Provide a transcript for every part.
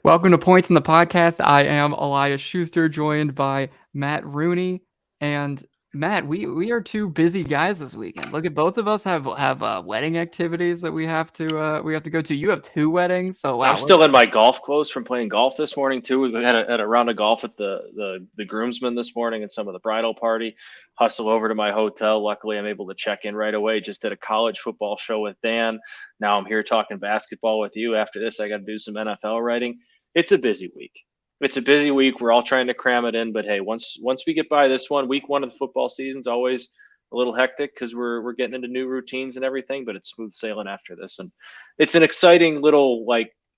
Welcome to Points in the Podcast. I am Elias Schuster, joined by Matt Rooney. And Matt, we are two busy guys this weekend. Look at both of us have wedding activities that we have to go to. You have two weddings, so wow. I'm still in my golf clothes from playing golf this morning too. We had a round of golf with the groomsmen this morning and some of the bridal party. Hustle over to my hotel. Luckily, I'm able to check in right away. Just did a college football show with Dan. Now I'm here talking basketball with you. After this, I got to do some NFL writing. It's a busy week. We're all trying to cram it in, but hey, once we get by this one, week one of the football season's always a little hectic because we're getting into new routines and everything, but it's smooth sailing after this. And it's an exciting little,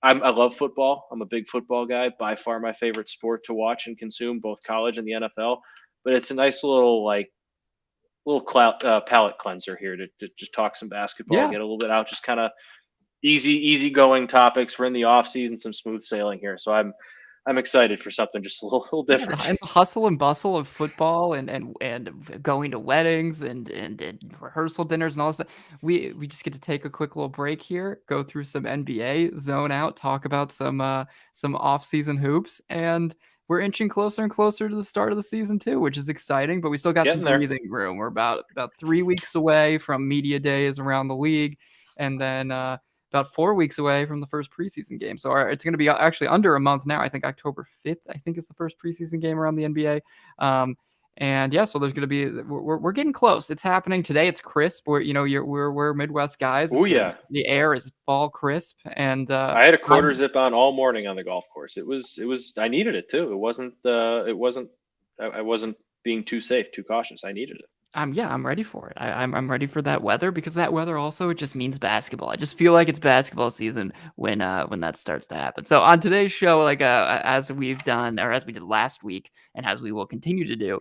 I love football. I'm a big football guy, by far my favorite sport to watch and consume, both college and the NFL. But it's a nice little palate cleanser here to just talk some basketball, get a little bit out, just kind of easy going topics. We're in the off season, some smooth sailing here. So I'm excited for something just a little different. And the hustle and bustle of football and going to weddings and rehearsal dinners and all this stuff. We just get to take a quick little break here, go through some NBA, zone out, talk about some off-season hoops, and we're inching closer and closer to the start of the season too, which is exciting, but we still got some breathing room. We're about 3 weeks away from media days around the league, and then about 4 weeks away from the first preseason game. So it's going to be actually under a month now. I think October 5th, I think is the first preseason game around the NBA. And yeah, so there's going to be, we're getting close. It's happening today. It's crisp. We're Midwest guys. Oh yeah. The air is fall crisp. And I had a quarter zip on all morning on the golf course. It was, I needed it too. I wasn't being too safe, too cautious. I needed it. I'm ready for it. I'm ready for that weather, because that weather also, it just means basketball. I just feel like it's basketball season when that starts to happen. So on today's show, as we've done, or as we did last week, and as we will continue to do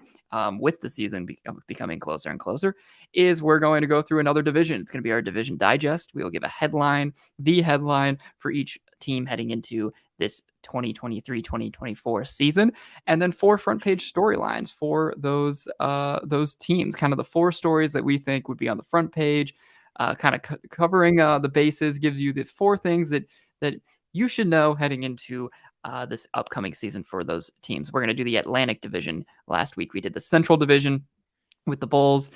with the season becoming closer and closer, is we're going to go through another division. It's going to be our division digest. We will give the headline for each team heading into this 2023-2024 season, and then 4 front page storylines for those teams, kind of the 4 stories that we think would be on the front page, kind of covering the bases, gives you the 4 things that you should know heading into this upcoming season for those teams. We're going to do the Atlantic Division. Last week we did the Central Division with the Bulls.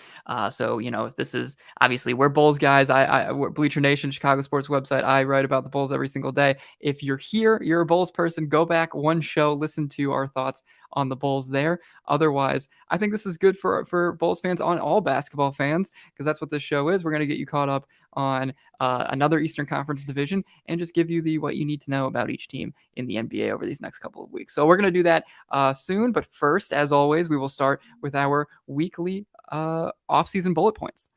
So, if this is, obviously we're Bulls guys. We're Bleacher Nation, Chicago sports website. I write about the Bulls every single day. If you're here, you're a Bulls person, go back one show, listen to our thoughts on the Bulls there. Otherwise, I think this is good for Bulls fans, on all basketball fans, because that's what this show is. We're going to get you caught up on another Eastern Conference division and just give you what you need to know about each team in the NBA over these next couple of weeks. So we're going to do that soon. But first, as always, we will start with our weekly off-season bullet points.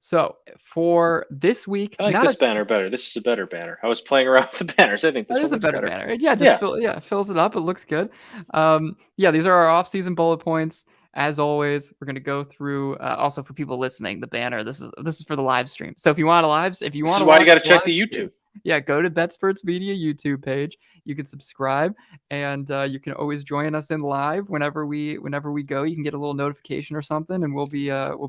So for this week, I like this banner better. This is a better banner. I was playing around with the banners. I think this is a better banner. Yeah, fills it up. It looks good. These are our off-season bullet points. As always, we're going to go through. Also, for people listening, the banner. This is for the live stream. So if you want this is why you got to check the YouTube. Yeah, go to BetSperts Media YouTube page. You can subscribe, and you can always join us in live whenever we go. You can get a little notification or something, and we'll be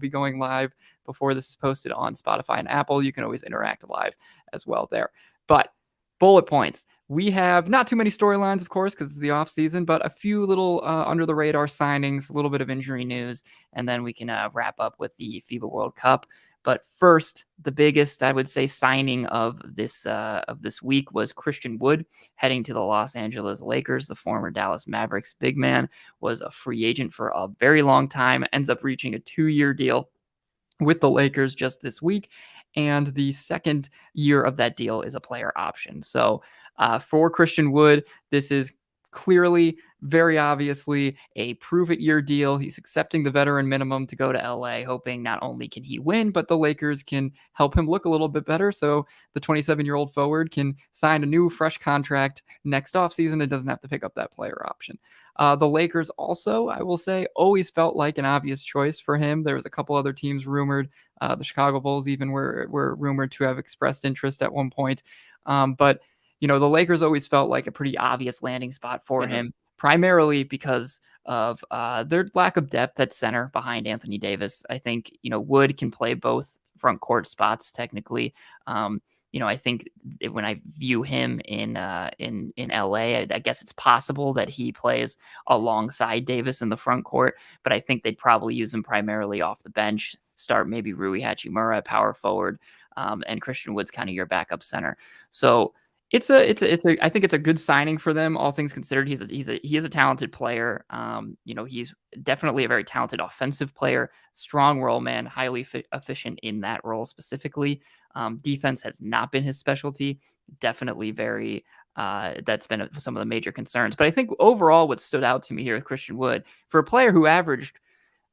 going live before this is posted on Spotify and Apple. You can always interact live as well there. But bullet points. We have not too many storylines, of course, because it's the off season, but a few little under the radar signings, a little bit of injury news, and then we can wrap up with the FIBA World Cup. But first, the biggest, I would say, signing of this week was Christian Wood heading to the Los Angeles Lakers. The former Dallas Mavericks big man was a free agent for a very long time, ends up reaching a 2-year deal with the Lakers just this week. And the second year of that deal is a player option. So for Christian Wood, this is clearly, very obviously, a prove-it-year deal. He's accepting the veteran minimum to go to LA, hoping not only can he win, but the Lakers can help him look a little bit better, so the 27-year-old forward can sign a new, fresh contract next offseason and doesn't have to pick up that player option. The Lakers also, I will say, always felt like an obvious choice for him. There was a couple other teams rumored. The Chicago Bulls even were rumored to have expressed interest at one point. But the Lakers always felt like a pretty obvious landing spot for him. primarily because of their lack of depth at center behind Anthony Davis. I think, Wood can play both front court spots technically. I think when I view him in LA, I guess it's possible that he plays alongside Davis in the front court, but I think they'd probably use him primarily off the bench. Start maybe Rui Hachimura at power forward, and Christian Wood's kind of your backup center. So I think it's a good signing for them, all things considered. He is a talented player. He's definitely a very talented offensive player, strong role man, highly efficient in that role specifically. Defense has not been his specialty. Definitely very. That's been some of the major concerns. But I think overall, what stood out to me here with Christian Wood, for a player who averaged,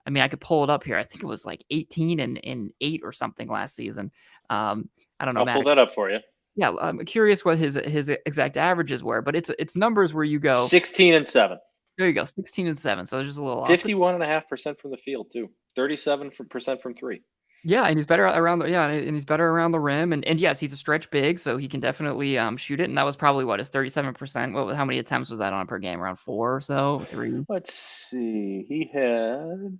I mean, I could pull it up here. I think it was like 18 and 8 or something last season. I don't know, I'll pull Matt. that up for you. Yeah, I'm curious what his exact averages were, but it's numbers where you go, 16-7. there you go, 16 and 7. So there's just a little off. 51.5% from the field too. 37% from three. Yeah, and he's better around and he's better around the rim, and yes, he's a stretch big, so he can definitely shoot it. And that was probably what, his 37%. How many attempts was that on per game? Around 4 or so, 3. Let's see. He had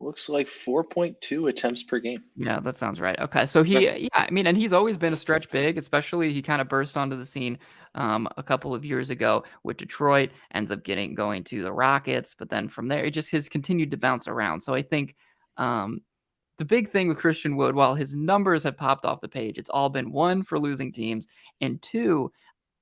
looks like 4.2 attempts per game. Yeah, that sounds right. Okay, so I mean, and he's always been a stretch big, especially he kind of burst onto the scene a couple of years ago with Detroit, ends up going to the Rockets, but then from there, it just has continued to bounce around. So I think the big thing with Christian Wood, while his numbers have popped off the page, it's all been one for losing teams, and two,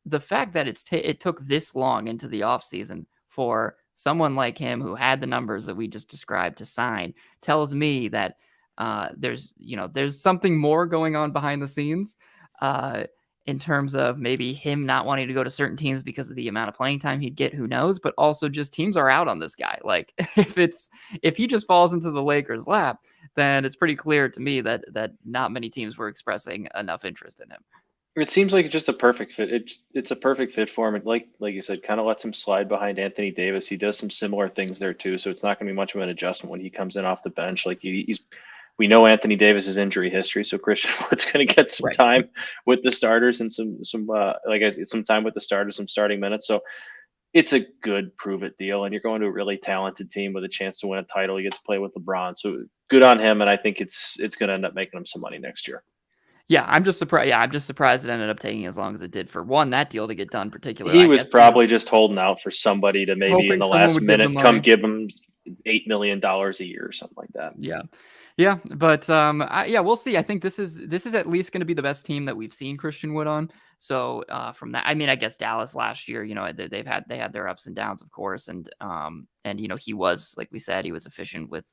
the fact that it took this long into the offseason for someone like him who had the numbers that we just described to sign tells me that there's something more going on behind the scenes in terms of maybe him not wanting to go to certain teams because of the amount of playing time he'd get, who knows, but also just teams are out on this guy. Like if he just falls into the Lakers' lap, then it's pretty clear to me that not many teams were expressing enough interest in him. It seems like it's just a perfect fit. It's a perfect fit for him. And like you said, kind of lets him slide behind Anthony Davis. He does some similar things there too, so it's not going to be much of an adjustment when he comes in off the bench. Like we know Anthony Davis's injury history, so Christian Wood's going to get some time with the starters and some time with the starters, some starting minutes. So it's a good prove it deal, and you're going to a really talented team with a chance to win a title. You get to play with LeBron, so good on him. And I think it's going to end up making him some money next year. Yeah, I'm just surprised. Yeah, I'm just surprised it ended up taking as long as it did for that deal to get done. Particularly, he was probably just holding out for somebody to maybe in the last minute come give him $8 million a year or something like that. Yeah, but we'll see. I think this is at least going to be the best team that we've seen Christian Wood on. So from that, I mean, I guess Dallas last year, they had their ups and downs, of course, and he was, like we said, he was efficient with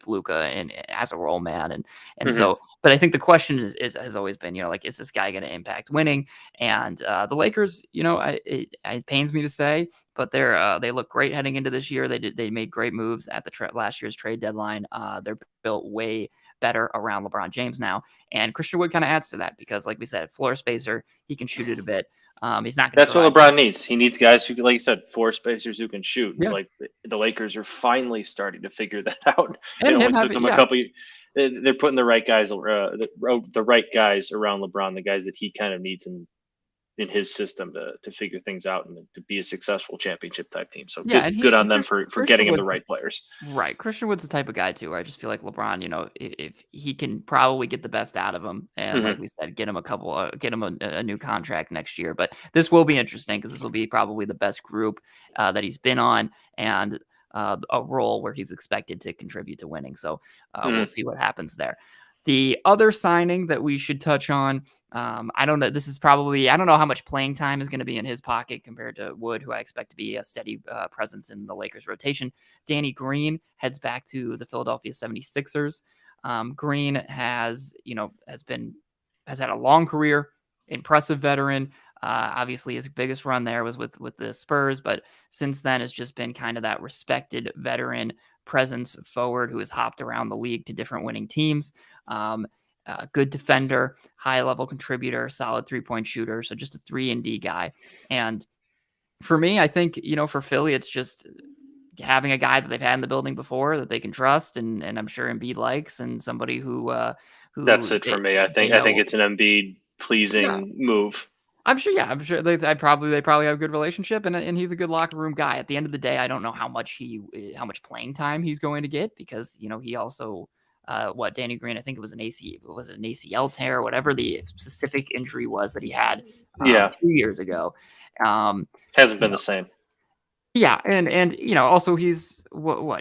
Luka and as a role man, and so. But I think the question has always been, is this guy going to impact winning? And the Lakers, it pains me to say, but they look great heading into this year. They made great moves at the last year's trade deadline. They're built way better around LeBron James now, and Christian Wood kind of adds to that because, like we said, floor spacer, he can shoot it a bit. He's not. That's what LeBron needs. He needs guys who, like you said, floor spacers who can shoot. Yeah. Like the Lakers are finally starting to figure that out. And it took them a couple. They're putting the right guys, the right guys around LeBron, the guys that he kind of needs in his system to figure things out and to be a successful championship type team. So good on them for getting him the right players. Right. Christian Wood's the type of guy too, where I just feel like LeBron, if he can probably get the best out of him, and like we said, get him a new contract next year. But this will be interesting because this will be probably the best group that he's been on, and a role where he's expected to contribute to winning. So we'll see what happens there. The other signing that we should touch on, I don't know. I don't know how much playing time is going to be in his pocket compared to Wood, who I expect to be a steady presence in the Lakers rotation. Danny Green heads back to the Philadelphia 76ers. Green has had a long career, impressive veteran. Obviously, his biggest run there was with the Spurs, but since then has just been kind of that respected veteran presence forward who has hopped around the league to different winning teams. Good defender, high level contributor, solid 3-point shooter. So just a 3-and-D guy. And for me, I think, for Philly, it's just having a guy that they've had in the building before that they can trust. And I'm sure Embiid likes, and somebody who that's it for me. I think it's an Embiid pleasing move. I'm sure. Yeah, I'm sure they probably have a good relationship, and he's a good locker room guy. At the end of the day, I don't know how much playing time he's going to get because he also what Danny Green, I think it was an ACL tear, whatever the specific injury was that he had Yeah, 2 years ago. Um, hasn't you been know, the same. yeah, and also he's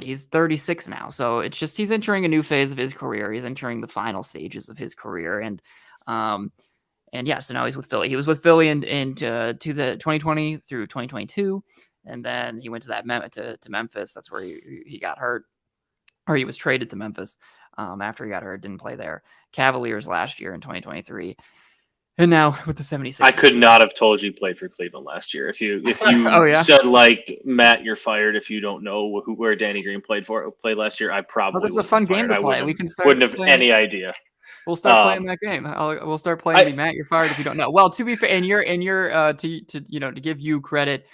he's 36 now, so it's just he's entering a new phase of his career. He's entering the final stages of his career, um, and yeah, so now he's with Philly. He was with Philly to the 2020 through 2022, and then he went to to Memphis. That's where he got hurt, or he was traded to Memphis after he got hurt. Didn't play there. Cavaliers last year in 2023, and now with the I 76ers. could not have told you played for Cleveland last year. If you Oh yeah, said like Matt, you're fired if you don't know where Danny Green played last year, I well, probably this is a would have been fun game fired. to I play. wouldn't We have can wouldn't start have playing. any idea. We'll start playing Um, that game. We'll start playing I the Matt, you're fired if you don't know. Well, to be fair, to give you credit,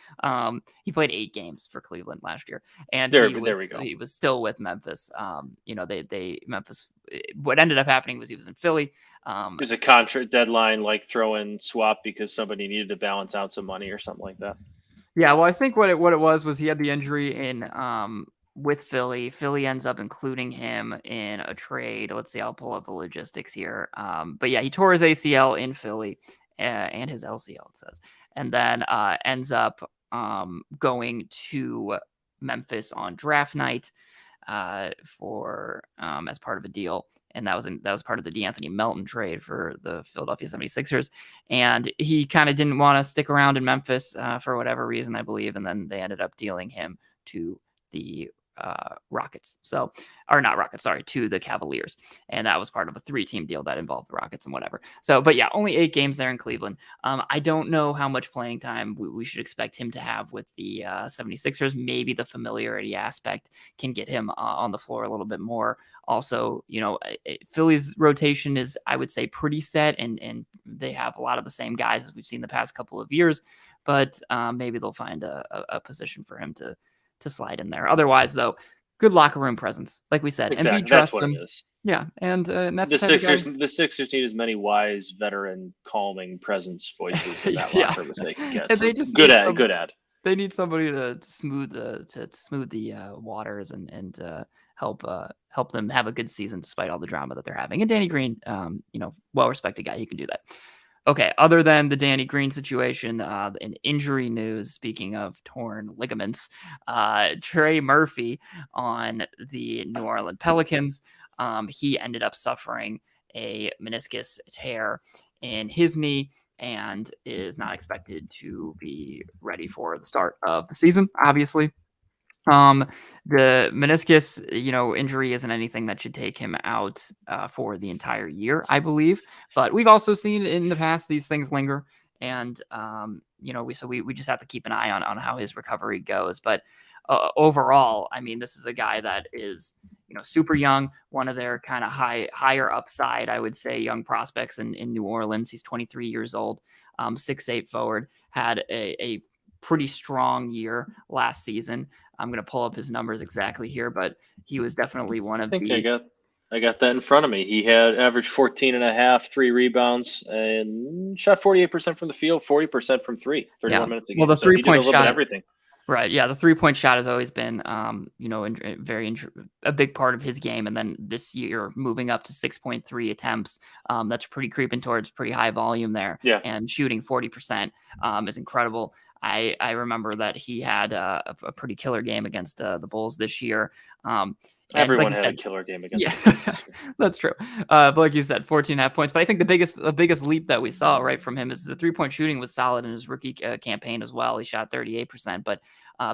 he played 8 games for Cleveland last year, and there we go. he was still with Memphis. They Memphis. What ended up happening was he was in Philly. It was a contract deadline, like throw in swap because somebody needed to balance out some money or something like that. Yeah, well, I think what it was he had the injury in with Philly. Philly ends up including him in a trade. Let's see, I'll pull up the logistics here. But yeah, he tore his ACL in Philly and his LCL, it says, and then ends up going to Memphis on draft night for as part of a deal. And that was part of the DeAnthony Melton trade for the Philadelphia 76ers. And he kind of didn't want to stick around in Memphis for whatever reason, I believe. And then they ended up dealing him to the Rockets. So, or not Rockets, sorry, to the Cavaliers. And that was part of a 3-team deal that involved the Rockets and whatever. So, but yeah, only 8 games there in Cleveland. I don't know how much playing time we should expect him to have with the 76ers. Maybe the familiarity aspect can get him on the floor a little bit more. Also, Philly's rotation is, I would say, pretty set, and they have a lot of the same guys as we've seen the past couple of years. But maybe they'll find a position for him to slide in there. Otherwise, though, good locker room presence, like we said. Embiid Exactly, that's trusts what it him. is. Yeah, and that's The the type of guy. Sixers need as many wise, veteran, calming presence voices in that Yeah, locker room as they can get. and So they just good need ad, some. good ad. They need somebody to smooth the waters and help them have a good season despite all the drama that they're having. And Danny Green, well respected guy, he can do that. Okay, other than the Danny Green situation, in injury news, speaking of torn ligaments, Trey Murphy on the New Orleans Pelicans, he ended up suffering a meniscus tear in his knee and is not expected to be ready for the start of the season, obviously. Um, the meniscus, injury isn't anything that should take him out for the entire year, I believe. But we've also seen in the past these things linger, and we just have to keep an eye on how his recovery goes. But overall, I mean, this is a guy that is super young, one of their kind of higher upside, I would say, young prospects in New Orleans. He's 23 years old, 6'8" forward, had a pretty strong year last season. I'm going to pull up his numbers exactly here, but he was definitely one I of think the. I got that in front of me. He had averaged 14 and a half, 3 rebounds, and shot 48% from the field, 40% from three, Yeah, 31 minutes a well, game. the So he did a 3-point little bit of shot, everything. right? Yeah, the 3-point shot has always been, a big part of his game. And then this year, moving up to 6.3 attempts, that's pretty creeping towards pretty high volume there. Yeah. And shooting 40% is incredible. I remember that he had a pretty killer game against the Bulls this year. And like Everyone you had a said, killer game against yeah, the Bulls this year. that's true. But like you said, 14.5 points. But I think the biggest leap that we saw right from him is the 3-point shooting was solid in his rookie campaign as well. He shot 38%, but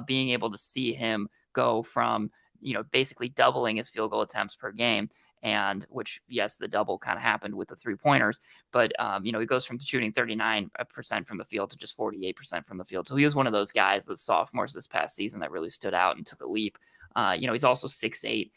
being able to see him go from basically doubling his field goal attempts per game, and which yes, the double kind of happened with the 3-pointers, but he goes from shooting 39% from the field to just 48% from the field. So he was one of those guys, the sophomores this past season, that really stood out and took a leap. He's also 6'8",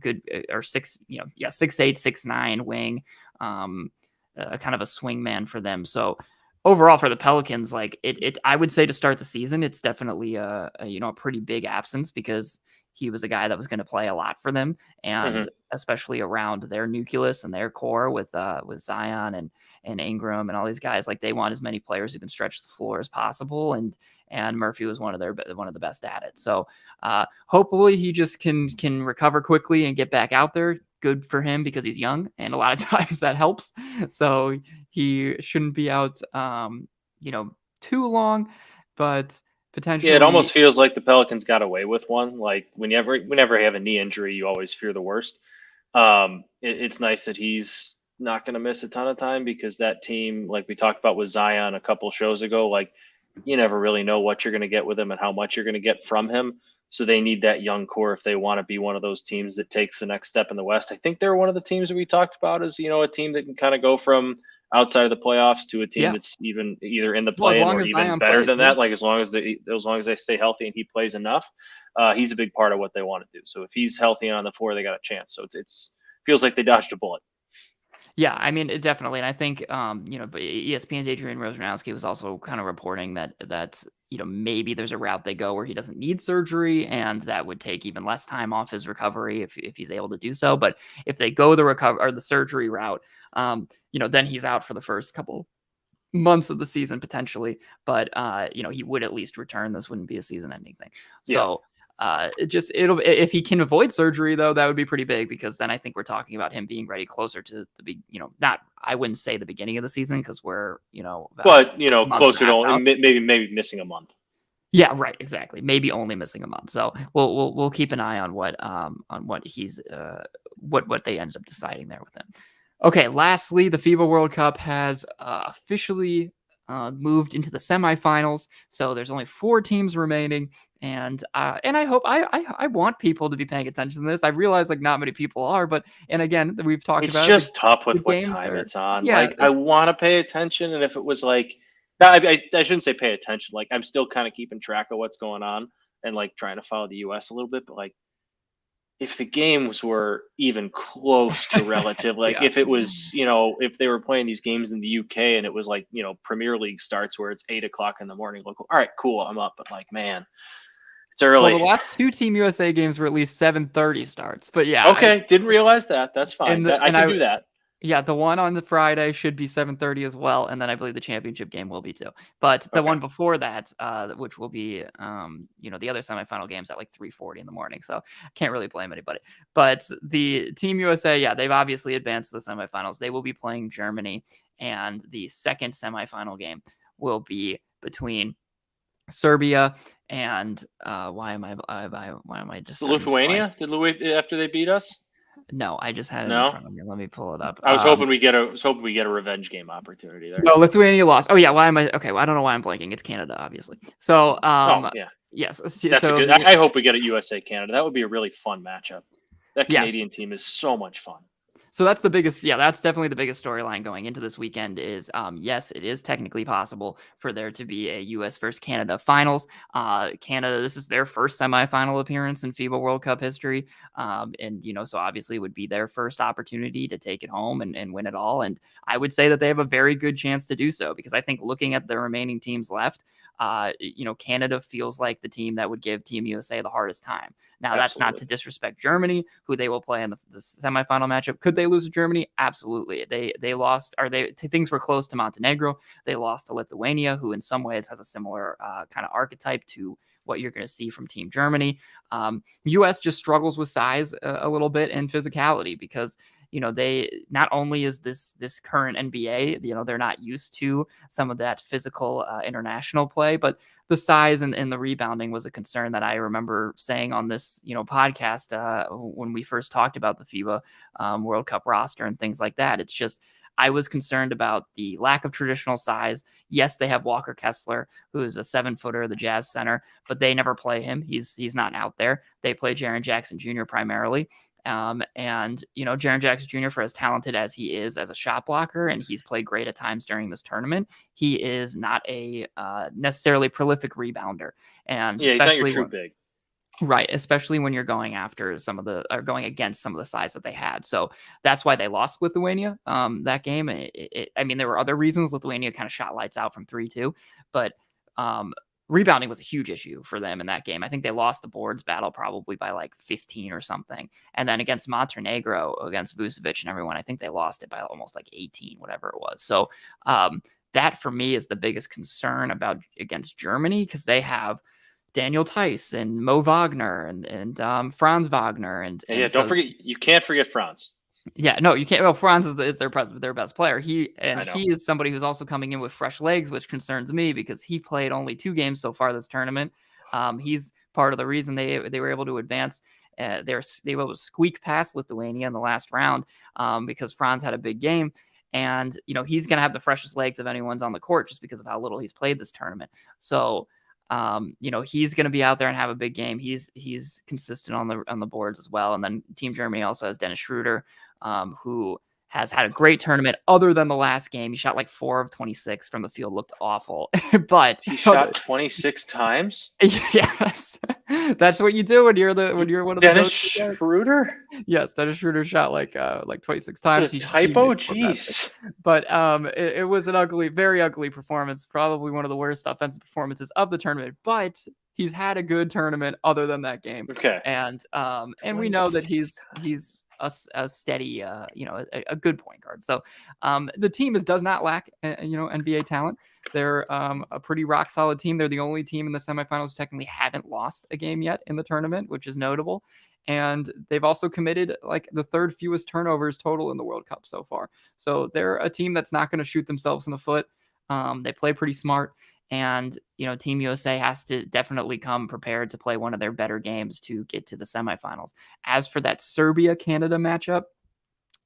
good or 6'8", 6'9" wing, kind of a swing man for them. So overall for the Pelicans, like it I would say to start the season, it's definitely a pretty big absence because he was a guy that was going to play a lot for them, and Hmm. especially around their nucleus and their core with Zion and Ingram and all these guys. Like, they want as many players who can stretch the floor as possible, and Murphy was one of the best at it. So hopefully he just can recover quickly and get back out there. Good for him because he's young, and a lot of times that helps. So he shouldn't be out, too long, but Yeah, it potentially. almost feels like the Pelicans got away with one. Like whenever you have a knee injury, you always fear the worst. It's nice that he's not going to miss a ton of time because that team, like we talked about with Zion a couple shows ago, like you never really know what you're going to get with him and how much you're going to get from him. So they need that young core if they want to be one of those teams that takes the next step in the West. I think they're one of the teams that we talked about as a team that can kind of go from outside of the playoffs to a team Yeah. that's even either in the Well, as play-in long or as even Zion better plays, than yeah. that. Like as long as they stay healthy and he plays enough, he's a big part of what they want to do. So if he's healthy and on the floor, they got a chance. So it's feels like they dodged a bullet. Yeah, I mean, definitely, and I think, but ESPN's Adrian Wojnarowski was also kind of reporting that maybe there's a route they go where he doesn't need surgery, and that would take even less time off his recovery if he's able to do so. But if they go the surgery route, then he's out for the first couple months of the season potentially, but he would at least return. This wouldn't be a season-ending thing. Yeah. So it'll if he can avoid surgery though, that would be pretty big because then I think we're talking about him being ready closer to the big, not I wouldn't say the beginning of the season because we're about But a month and a closer to half out. maybe missing a month. Yeah, right, exactly. Maybe only missing a month. So we'll keep an eye on what he's what they ended up deciding there with him. Okay, lastly, the FIBA World Cup has officially moved into the semifinals. So there's only 4 teams remaining, and I hope I want people to be paying attention to this. I realize like not many people are, but and again we've talked It's about it. just tough The with what games time are it's on. yeah, Like, I want to pay attention, and if it was like, no, I shouldn't say pay attention. Like, I'm still kind of keeping track of what's going on and like trying to follow the U.S. a little bit. But like, if the games were even close to relative, like yeah. if it was, if they were playing these games in the UK and it was like, Premier League starts where it's 8 o'clock in the morning, local. All right, cool, I'm up. But like, man, it's Well, the early. last 2 Team USA games were at least 7:30 starts, but yeah, Okay, didn't realize that. That's fine. and That I and can I do that. yeah, the one on the Friday should be 7:30 as well, and then I believe the championship game will be too. But the Okay. one before that, which will be, the other semifinal games at like 3:40 in the morning, so can't really blame anybody. But the Team USA, yeah, they've obviously advanced to the semifinals. They will be playing Germany, and the second semifinal game will be between Serbia and why am I just starting to blank? Lithuania? After they beat us? No, I just had it in No. front of me. Let me pull it up. I was hoping we get a revenge game opportunity there. No, Lithuania lost. Oh yeah, why am I okay? Well, I don't know why I'm blanking. It's Canada, obviously. So Oh yeah, yes, that's a so good. I hope we get a USA Canada. That would be a really fun matchup. That yes, Canadian team is so much fun. so that's the biggest. Yeah, that's definitely the biggest storyline going into this weekend. Is yes, it is technically possible for there to be a U.S. versus Canada finals. Canada, this is their first semifinal appearance in FIBA World Cup history, and so obviously it would be their first opportunity to take it home and win it all. And I would say that they have a very good chance to do so because I think looking at the remaining teams left. Canada feels like the team that would give Team USA the hardest time. Now, that's not Absolutely. to disrespect Germany, who they will play in the semifinal matchup. Could they lose to Germany? Absolutely. They lost, or things were close to Montenegro. They lost to Lithuania, who in some ways has a similar kind of archetype to what you're going to see from Team Germany. U.S. just struggles with size a little bit and physicality because they not only is this current NBA, they're not used to some of that physical international play, but the size and the rebounding was a concern that I remember saying on this podcast when we first talked about the FIBA World Cup roster and things like that. It's just I was concerned about the lack of traditional size. Yes, they have Walker Kessler, who is a 7-footer, the Jazz center, but they never play him. He's not out there. They play Jaren Jackson Jr. primarily. And Jaren Jackson Jr., for as talented as he is as a shot blocker, and he's played great at times during this tournament, he is not a necessarily prolific rebounder. And Yeah, he's not your true big. right, especially when you're going after or going against some of the size that they had. So that's why they lost Lithuania that game. I mean, there were other reasons. Lithuania kind of shot lights out from 3-2, but rebounding was a huge issue for them in that game. I think they lost the boards battle probably by like 15 or something. And then against Montenegro, against Vucevic and everyone, I think they lost it by almost like 18, whatever it was. So that for me is the biggest concern about against Germany, because they have Daniel Tice and Mo Wagner and Franz Wagner And yeah, don't forget, you can't forget Franz. Yeah, no, you can't. Well, Franz is their best player. He I know. is somebody who's also coming in with fresh legs, which concerns me because he played only 2 games so far this tournament. He's part of the reason they were able to advance. They were able to squeak past Lithuania in the last round because Franz had a big game, and he's going to have the freshest legs of anyone's on the court just because of how little he's played this tournament. So. He's going to be out there and have a big game. He's consistent on the boards as well. And then Team Germany also has Dennis Schroeder, who has had a great tournament other than the last game. He shot like 4 of 26 from the field, looked awful, but he shot 26 times. Yes, that's what you do when you're one of the Dennis Schroeder. Yes, Dennis Schroeder shot like 26 times. It's a typo, jeez. But it was an very ugly performance. Probably one of the worst offensive performances of the tournament. But he's had a good tournament other than that game. Okay, and we know that he's a steady, a good point guard. So the team does not lack, NBA talent. They're a pretty rock solid team. They're the only team in the semifinals who technically haven't lost a game yet in the tournament, which is notable. And they've also committed like the 3rd fewest turnovers total in the World Cup so far. So they're a team that's not going to shoot themselves in the foot. They play pretty smart. And, Team USA has to definitely come prepared to play one of their better games to get to the semifinals. As for that Serbia-Canada matchup,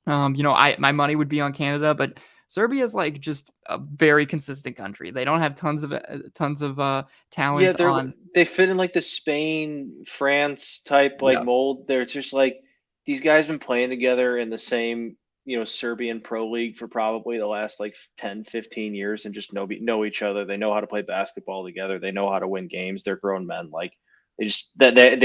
my money would be on Canada, but Serbia is like just a very consistent country. They don't have tons of talent. Yeah, they fit in like the Spain, France type mold. They're just like, these guys been playing together in the same Serbian Pro League for probably the last like 10, 15 years and just know each other. They know how to play basketball together. They know how to win games. They're grown men. Like they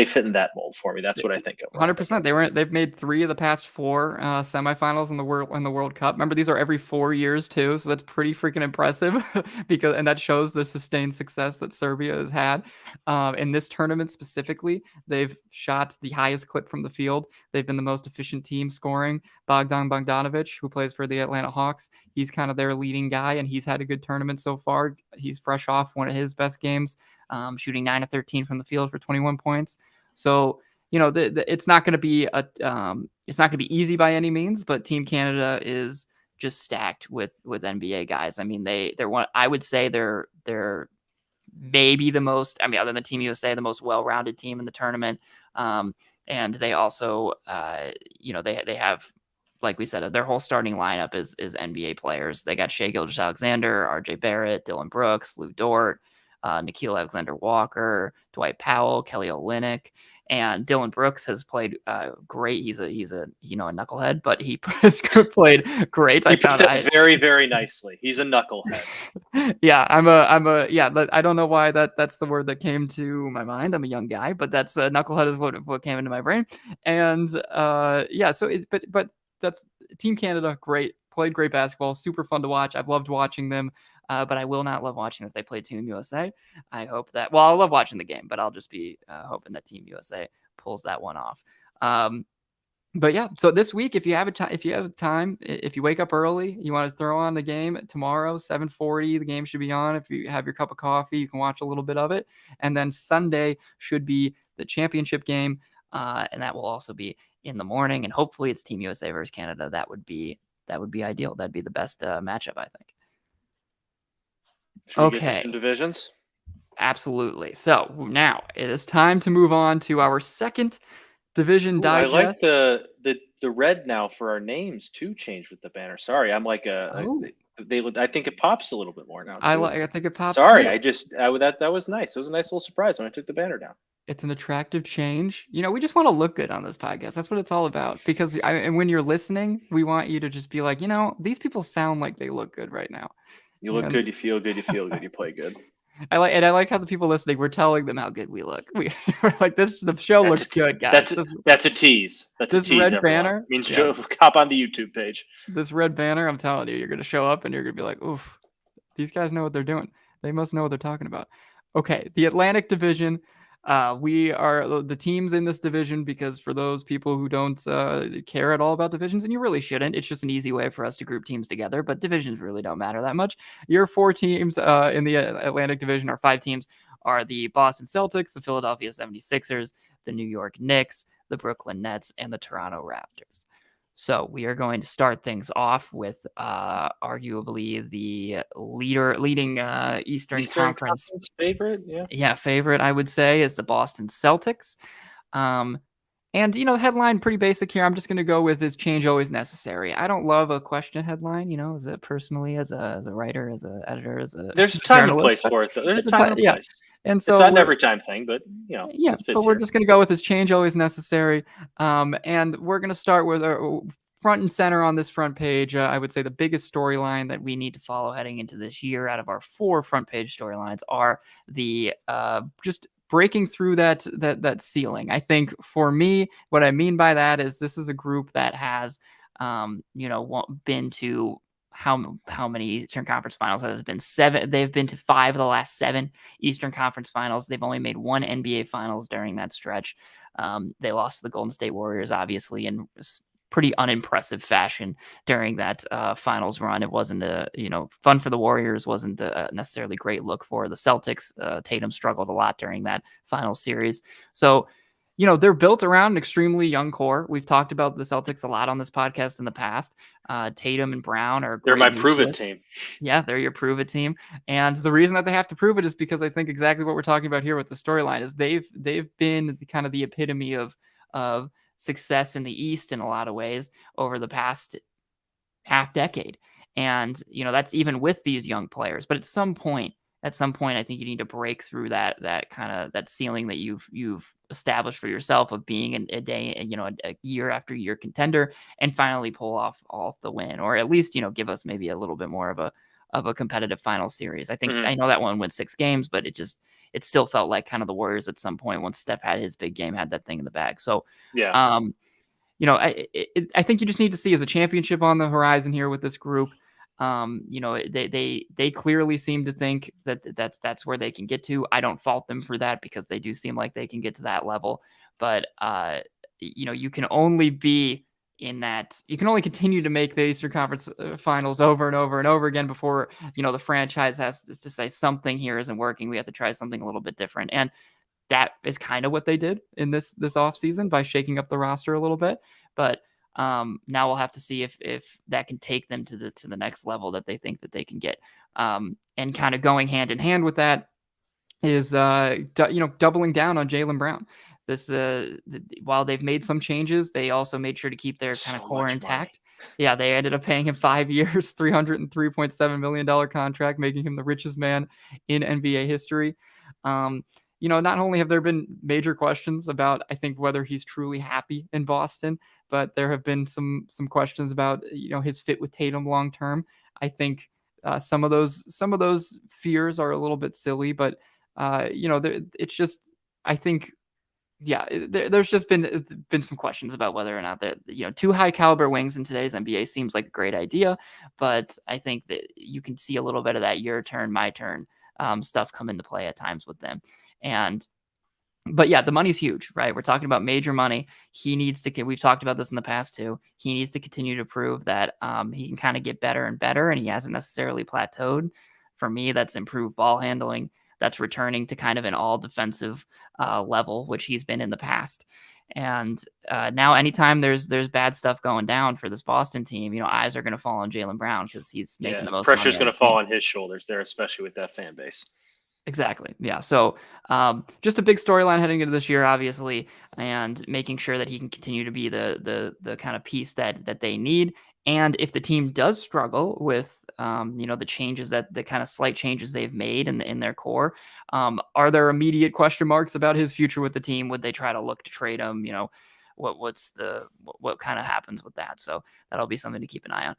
fit in that mold for me. That's what I think of. 100%. They've made 3 of the past 4 semifinals in the World Cup. Remember, these are every 4 years too, so that's pretty freaking impressive and that shows the sustained success that Serbia has had. In this tournament specifically, they've shot the highest clip from the field. They've been the most efficient team scoring. Bogdan Bogdanovic, who plays for the Atlanta Hawks, he's kind of their leading guy, and he's had a good tournament so far. He's fresh off one of his best games. Shooting 9 of 13 from the field for 21 points. So, it's not going to be easy by any means, but Team Canada is just stacked with NBA guys. I mean, I would say they're maybe the most, other than Team USA, the most well-rounded team in the tournament. And they also, they have, like we said, their whole starting lineup is NBA players. They got Shai Gilgeous-Alexander, RJ Barrett, Dylan Brooks, Lou Dort, Nickeil Alexander-Walker, Dwight Powell, Kelly Olynyk, and Dylan Brooks has played great. He's a knucklehead, but he has played great. I found that very, very nicely. He's a knucklehead. Yeah, I don't know why that's the word that came to my mind. I'm a young guy, but that's knucklehead is what came into my brain. And but that's Team Canada. Great, played great basketball, super fun to watch. I've loved watching them. But I will not love watching if they play Team USA. I hope that. Well, I'll love watching the game, but I'll just be hoping that Team USA pulls that one off. But yeah, so this week, if you have time, if you wake up early, you want to throw on the game tomorrow, 7:40. The game should be on. If you have your cup of coffee, you can watch a little bit of it, and then Sunday should be the championship game, and that will also be in the morning. And hopefully, it's Team USA versus Canada. That would be ideal. That'd be the best matchup, I think. Should we get to some divisions? Absolutely. So now it is time to move on to our second division digest. I like the red now for our names too changed with the banner. Sorry, I'm like I think it pops a little bit more now. I think it pops. Sorry, that was nice. It was a nice little surprise when I took the banner down. It's an attractive change. We just want to look good on this podcast. That's what it's all about. Because and when you're listening, we want you to just be like, these people sound like they look good right now. You look good, you feel good, you play good. I like how the people listening, we're telling them how good we look. We're like, the show looks good, guys. That's a tease. That's a tease, red banner means hop on the YouTube page. This red banner, I'm telling you, you're going to show up and you're going to be like, oof, these guys know what they're doing. They must know what they're talking about. Okay, the Atlantic Division. We are the teams in this division because for those people who don't care at all about divisions, and you really shouldn't, it's just an easy way for us to group teams together. But divisions really don't matter that much. Your four teams in the Atlantic Division, or five teams, are the Boston Celtics, the Philadelphia 76ers, the New York Knicks, the Brooklyn Nets, and the Toronto Raptors. So we are going to start things off with arguably the leading Eastern Eastern Conference, Conference favorite, yeah. yeah, favorite, I would say, is the Boston Celtics. Um, and headline pretty basic here. I'm just going to go with "Is change always necessary?" I don't love a question headline, as a personally, as a writer, as a editor, as a, There's as a a time and journalist, place but for it, though. There's a it's a time and a yeah. place. And It's so not an we're every time thing, but yeah, it but fits we're here. just going to go with "Is change always necessary?" And we're going to start with front and center on this front page. I would say the biggest storyline that we need to follow heading into this year out of our four front page storylines are the just breaking through that ceiling. I think for me, what I mean by that is this is a group that has been to how many Eastern Conference Finals has it been? Seven. They've been to five of the last seven Eastern Conference Finals. They've only made one NBA Finals during that stretch. They lost to the Golden State Warriors, obviously, in pretty unimpressive fashion during that finals run. It wasn't fun for the Warriors, wasn't a necessarily great look for the Celtics. Tatum struggled a lot during that final series. So, they're built around an extremely young core. We've talked about the Celtics a lot on this podcast in the past. Tatum and Brown are a They're great my prove it nucleus. team. Yeah, they're your prove it team. And the reason that they have to prove it is because I think exactly what we're talking about here with the storyline is they've been kind of the epitome of success in the East in a lot of ways over the past half decade. And, that's even with these young players. But at some point, I think you need to break through that kind of that ceiling that you've established for yourself of being a day, a year after year contender, and finally pull off the win, or at least, give us maybe a little bit more of a competitive final series. Mhm. I know that one went 6 games, but it still felt like kind of the Warriors at some point once Steph had his big game, had that thing in the bag. So, Yeah. um, I think you just need to see as a championship on the horizon here with this group. They clearly seem to think that that's where they can get to. I don't fault them for that because they do seem like they can get to that level. But you can only be in that. You can only continue to make the Eastern Conference Finals over and over and over again before the franchise has to say something here isn't working. We have to try something a little bit different. And that is kind of what they did in this offseason by shaking up the roster a little bit. But now we'll have to see if that can take them to the next level that they think that they can get. And kind of going hand in hand with that is doubling down on Jaylen Brown. While they've made some changes, they also made sure to keep their kind of So core much money. intact. Yeah, they ended up paying him 5 years, $303.7 million contract, making him the richest man in NBA history. Not only have there been major questions about, I think, whether he's truly happy in Boston, but there have been some questions about his fit with Tatum long term. I think some of those fears are a little bit silly, but it's just, I think, yeah, there's just been some questions about whether or not that two high caliber wings in today's NBA seems like a great idea, but I think that you can see a little bit of that your turn, my turn stuff come into play at times with them. And but yeah, the money's huge, right? We're talking about major money. He needs to. We've talked about this in the past too. He needs to continue to prove that he can kind of get better and better, and he hasn't necessarily plateaued. For me, that's improved ball handling. That's returning to kind of an all defensive level, which he's been in the past. And now, anytime there's bad stuff going down for this Boston team, eyes are going to fall on Jaylen Brown because he's making Yeah. the most money Pressure's on going the to fall team. on his shoulders there, especially with that fan base. Exactly. Yeah. So, just a big storyline heading into this year, obviously, and making sure that he can continue to be the kind of piece that they need. And if the team does struggle with, the changes the kind of slight changes they've made in their core, are there immediate question marks about his future with the team? Would they try to look to trade him? What kind of happens with that? So that'll be something to keep an eye on.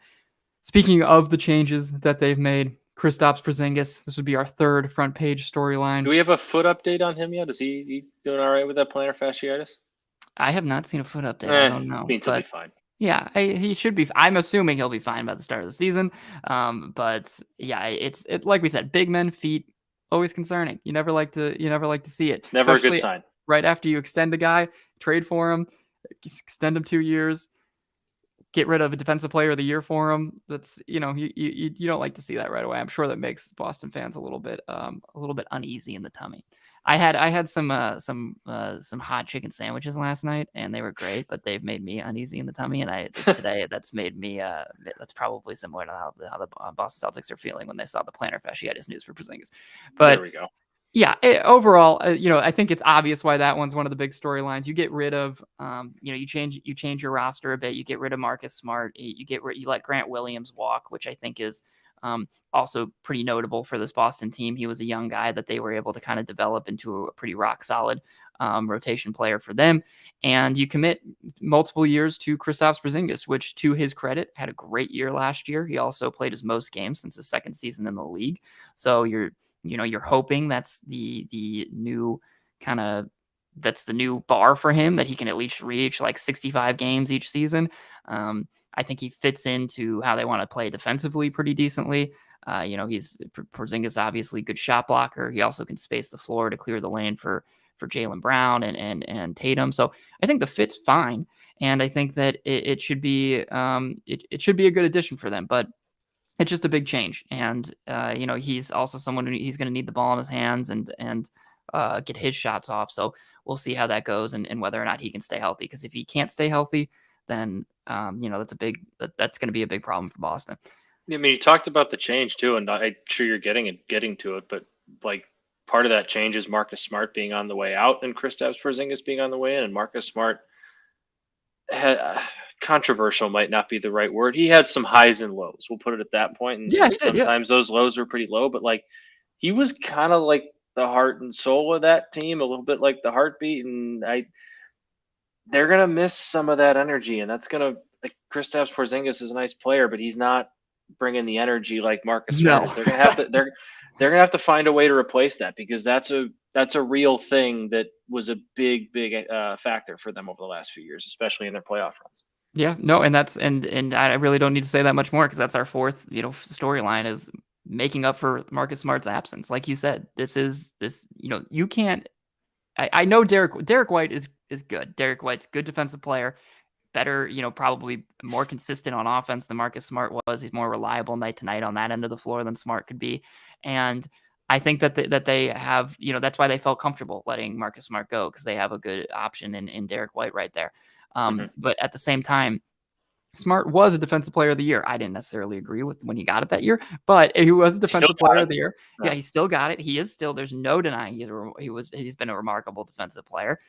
Speaking of the changes that they've made, Kristaps Porzingis, this would be our third front page storyline. Do we have a foot update on him yet? Is he doing all right with that plantar fasciitis? I have not seen a foot update. I don't know, Means he'll be but fine. yeah, he should be. I'm assuming he'll be fine by the start of the season. But yeah, it's like we said, big men feet always concerning. You never like to see it, It's never a good especially sign. right after you extend a guy, trade for him, extend him 2 years, get rid of a defensive player of the year for him. That's, you don't like to see that right away. I'm sure that makes Boston fans a little bit uneasy in the tummy. I had some hot chicken sandwiches last night, and they were great, but they've made me uneasy in the tummy. And today that's made me that's probably similar to how the Boston Celtics are feeling when they saw the plantar fasciitis news for Porzingis. There But we go. yeah, overall, I think it's obvious why that one's one of the big storylines. You get rid of, you change your roster a bit. You get rid of Marcus Smart. You let Grant Williams walk, which I think is also pretty notable for this Boston team. He was a young guy that they were able to kind of develop into a pretty rock solid rotation player for them. And you commit multiple years to Kristaps Porzingis, which, to his credit, had a great year last year. He also played his most games since his second season in the league. So you're hoping that's the new kind of that's the new bar for him, that he can at least reach like 65 games each season. I think he fits into how they want to play defensively pretty decently. He's Porzingis, obviously good shot blocker. He also can space the floor to clear the lane for Jaylen Brown and Tatum. So I think the fit's fine, and I think that it should be it should be a good addition for them. But it's just a big change, and he's also someone who he's going to need the ball in his hands and get his shots off. So we'll see how that goes, and whether or not he can stay healthy. Because if he can't stay healthy, then that's going to be a big problem for Boston. I mean, you talked about the change too, and I'm sure you're getting to it, but like part of that change is Marcus Smart being on the way out and Kristaps Porzingis being on the way in, and Marcus Smart had, controversial might not be the right word. He had some highs and lows. We'll put it at that point, Yeah, and he did. Yeah, sometimes those lows were pretty low. But like, he was kind of like the heart and soul of that team, a little bit like the heartbeat. And they're gonna miss some of that energy, and that's gonna like Kristaps Porzingis is a nice player, but he's not bringing the energy like Marcus Smart is. no, They're gonna have to find a way to replace that, because that's a real thing that was a big factor for them over the last few years, especially in their playoff runs. yeah, no, and that's and I really don't need to say that much more, because that's our fourth storyline, is making up for Marcus Smart's absence. Like you said, you can't. I know Derek White is good. Derek White's a good defensive player. Better, probably more consistent on offense than Marcus Smart was. He's more reliable night to night on that end of the floor than Smart could be. And I think that they have, that's why they felt comfortable letting Marcus Smart go, because they have a good option in Derek White right there. But at the same time, Smart was a defensive player of the year. I didn't necessarily agree with when he got it that year, but he was a defensive player of the year. Yeah, he still got it. He is still, there's no denying he's been a remarkable defensive player.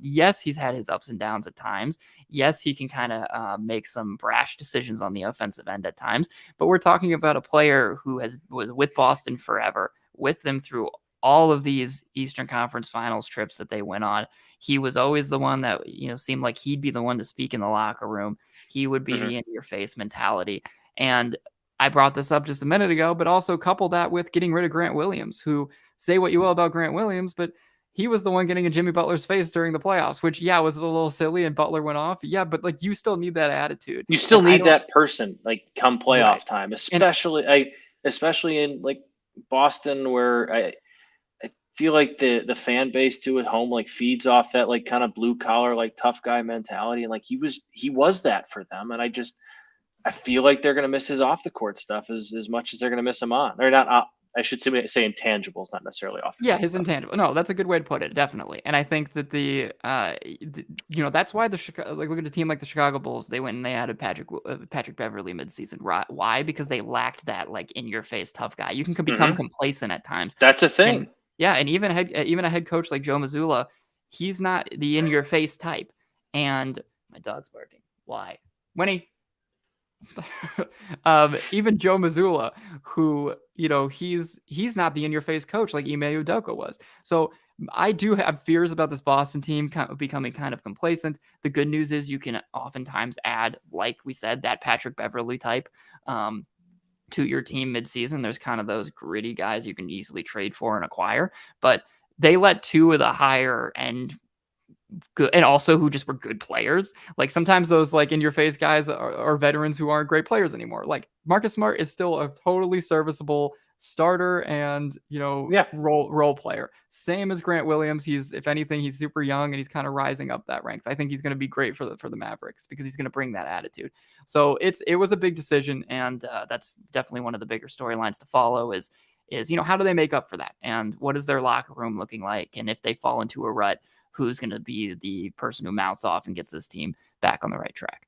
Yes, he's had his ups and downs at times. Yes, he can kind of make some brash decisions on the offensive end at times, but we're talking about a player who was with Boston forever, with them through all of these Eastern Conference Finals trips that they went on. He was always the one that, seemed like he'd be the one to speak in the locker room. He would be the in-your-face mentality. And I brought this up just a minute ago, but also couple that with getting rid of Grant Williams, who, say what you will about Grant Williams, but he was the one getting in Jimmy Butler's face during the playoffs, which, yeah, was a little silly, and Butler went off. Yeah, but like, you still need that attitude. You still need that person, like, come playoff time, especially in like Boston, where I feel like the fan base too at home like feeds off that like kind of blue collar, like tough guy mentality, and like he was that for them. And I feel like they're gonna miss his off the court stuff as much as they're gonna miss him on. Or not. I should say intangibles, not necessarily off the court his stuff. intangible. No, that's a good way to put it, definitely. And I think that that's why look at a team like the Chicago Bulls. They went and they added Patrick Beverley midseason. Why? Because they lacked that like in your face tough guy. You can become complacent at times. That's a thing. And even a head coach like Joe Mazzulla, he's not the in your face type. And my dog's barking. Why? Winnie. Even Joe Mazzulla, who he's not the in your face coach like Ime Udoka was. So I do have fears about this Boston team becoming kind of complacent. The good news is you can oftentimes add, like we said, that Patrick Beverley type to your team midseason. There's kind of those gritty guys you can easily trade for and acquire, but they let two of the higher end good, and also who just were good players. Like sometimes those like in your face guys are veterans who aren't great players anymore. Like Marcus Smart is still a totally serviceable starter and, Yeah. role player. Same as Grant Williams. If anything, he's super young and he's kind of rising up that ranks. I think he's going to be great for the Mavericks because he's going to bring that attitude. So it was a big decision, and that's definitely one of the bigger storylines to follow. Is how do they make up for that, and what is their locker room looking like, and if they fall into a rut, who's going to be the person who mouths off and gets this team back on the right track.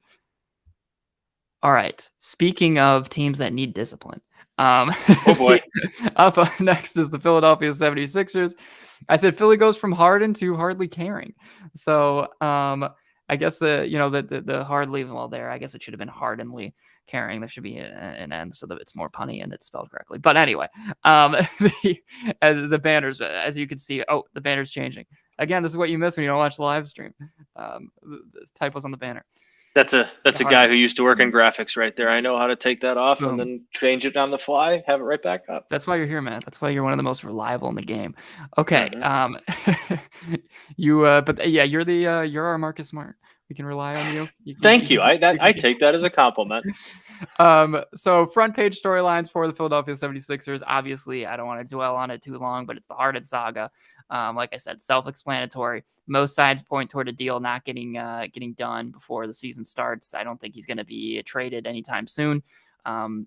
All right. Speaking of teams that need discipline, Oh boy. up next is the Philadelphia 76ers. I said Philly goes from Harden to hardly caring. So I guess the hardly, well, there, I guess it should have been hardenly caring. There should be an end so that it's more punny and it's spelled correctly. But anyway, as the banners, as you can see, the banner's changing. Again, this is what you miss when you don't watch the live stream. Typos on the banner. That's a guy who used to work in graphics right there. I know how to take that off Boom. and then change it on the fly, have it right back up. That's why you're here, man. That's why you're one of the most reliable in the game. Okay. You're our Marcus Smart. We can rely on you. Thank you. I take that as a compliment. So front page storylines for the Philadelphia 76ers. Obviously, I don't want to dwell on it too long, but it's the Harden saga. Like I said, self-explanatory. Most signs point toward a deal not getting done before the season starts. I don't think he's going to be traded anytime soon.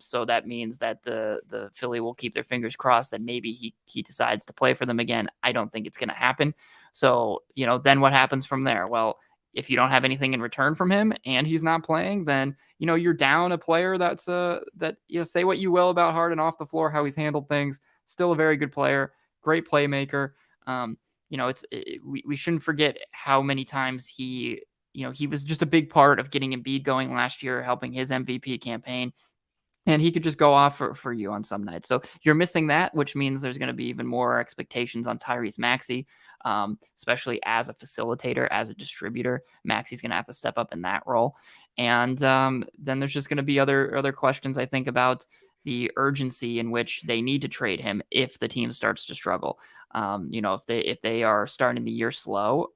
So that means that the Philly will keep their fingers crossed that maybe he decides to play for them again. I don't think it's going to happen. So, then what happens from there? Well, if you don't have anything in return from him and he's not playing, then, you're down a player that's say what you will about Harden off the floor, how he's handled things. Still a very good player, great playmaker. We shouldn't forget how many times he was just a big part of getting Embiid going last year, helping his MVP campaign. And he could just go off for you on some nights. So you're missing that, which means there's going to be even more expectations on Tyrese Maxey, especially as a facilitator, as a distributor. Maxey's going to have to step up in that role. And then there's just going to be other questions, I think, about the urgency in which they need to trade him if the team starts to struggle. If they are starting the year slow,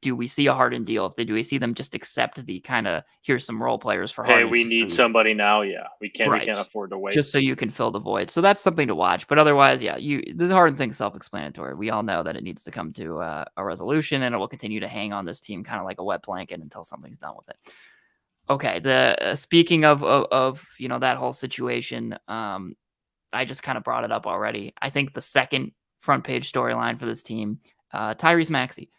do we see a Harden deal? Do we see them just accept the kind of, here's some role players for Harden? Hey, we need somebody now. Yeah, we can't afford to wait. Just so you can fill the void. So that's something to watch. But otherwise, the Harden thing's self-explanatory. We all know that it needs to come to a resolution, and it will continue to hang on this team kind of like a wet blanket until something's done with it. Okay, speaking of that whole situation, I just kind of brought it up already. I think the second front page storyline for this team, Tyrese Maxey.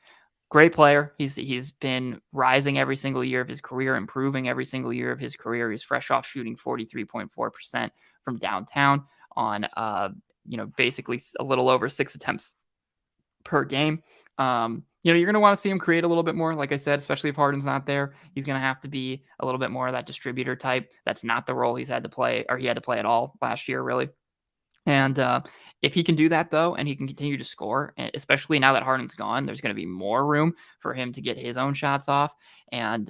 Great player. He's been rising every single year of his career, improving every single year of his career. He's fresh off shooting 43.4% from downtown on basically a little over 6 attempts per game. You're going to want to see him create a little bit more, like I said, especially if Harden's not there. He's going to have to be a little bit more of that distributor type. That's not the role he had to play at all last year, really. And if he can do that, though, and he can continue to score, especially now that Harden's gone, there's going to be more room for him to get his own shots off and,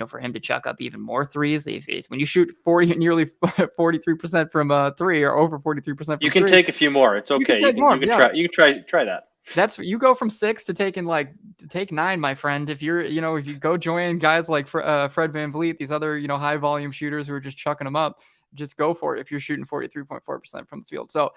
for him to chuck up even more threes. When you shoot nearly 43% from three or over 43% from you can take a few more. It's okay. You can try that. That's you go from 6 to take 9, my friend. If you go join guys like Fred VanVleet, these other, high volume shooters who are just chucking them up, just go for it if you're shooting 43.4% from the field. So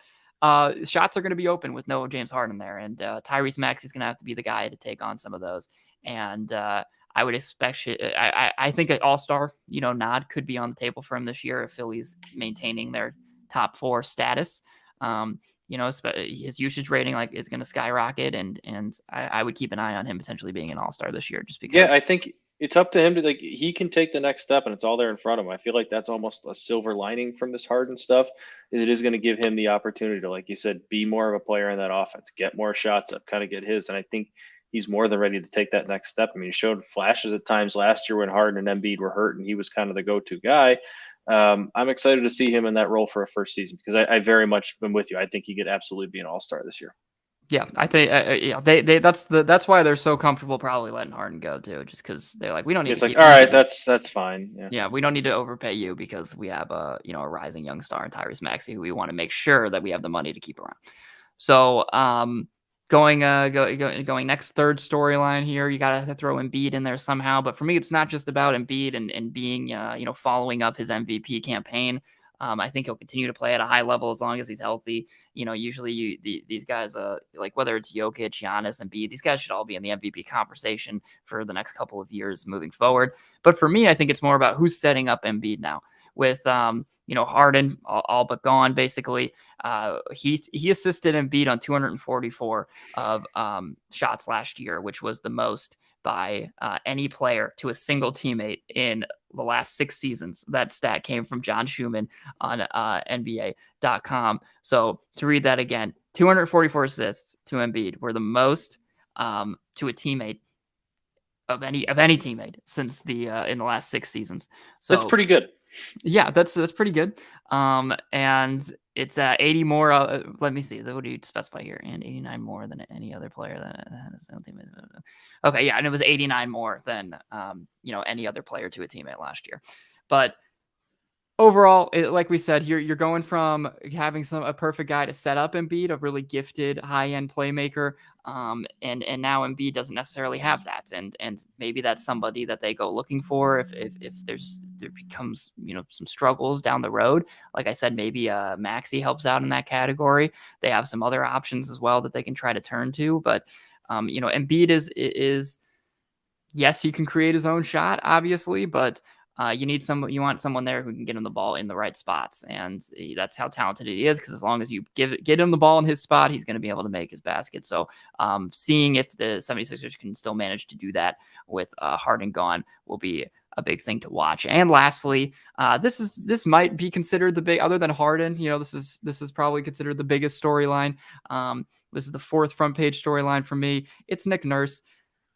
shots are going to be open with no James Harden there. And Tyrese Maxey is going to have to be the guy to take on some of those. And I would expect I think an all-star, nod could be on the table for him this year if Philly's maintaining their top 4 status. His usage rating is going to skyrocket, and I would keep an eye on him potentially being an all-star this year, just because. Yeah, I think it's up to him to he can take the next step, and it's all there in front of him. I feel like that's almost a silver lining from this Harden stuff. It is going to give him the opportunity to, like you said, be more of a player in that offense, get more shots up, kind of get his. And I think he's more than ready to take that next step. I mean, he showed flashes at times last year when Harden and Embiid were hurt, and he was kind of the go-to guy. I'm excited to see him in that role for a first season because I very much been with you. I think he could absolutely be an all-star this year. Yeah, I think that's why they're so comfortable probably letting Harden go too, just because they're like, we don't need. It's all right, that's fine. Yeah, we don't need to overpay you because we have a rising young star in Tyrese Maxey who we want to make sure that we have the money to keep around. So going next, third storyline here, you got to throw Embiid in there somehow. But for me, it's not just about Embiid and being following up his MVP campaign. I think he'll continue to play at a high level as long as he's healthy. Usually these guys, like whether it's Jokic, Giannis, and B, these guys should all be in the MVP conversation for the next couple of years moving forward. But for me, I think it's more about who's setting up Embiid now with, Harden all but gone, basically. He assisted Embiid on 244 of shots last year, which was the most by any player to a single teammate in the last 6 seasons. That stat came from John Schumann on NBA.com. So to read that again, 244 assists to Embiid were the most to a teammate of any teammate since the in the last 6 seasons. So That's pretty good. Yeah, that's pretty good. And it's 80 more. Let me see. What do you specify here? And 89 more than any other player that had a single teammate. Okay, yeah, and it was 89 more than any other player to a teammate last year. But overall, like we said, you're going from having a perfect guy to set up Embiid, a really gifted high-end playmaker, and now Embiid doesn't necessarily have that, and maybe that's somebody that they go looking for if there becomes some struggles down the road. Like I said, maybe Maxey helps out in that category. They have some other options as well that they can try to turn to, but Embiid is yes, he can create his own shot, obviously, but you want someone there who can get him the ball in the right spots, and that's how talented he is. Because as long as you get him the ball in his spot, he's going to be able to make his basket. So, seeing if the 76ers can still manage to do that with Harden gone will be a big thing to watch. And lastly, this might be considered the big, other than Harden. This is probably considered the biggest storyline. This is the 4th front page storyline for me. It's Nick Nurse.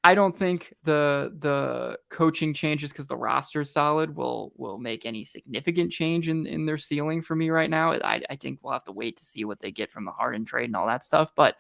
I don't think the coaching changes because the roster is solid will make any significant change in their ceiling for me right now. I think we'll have to wait to see what they get from the Harden trade and all that stuff. But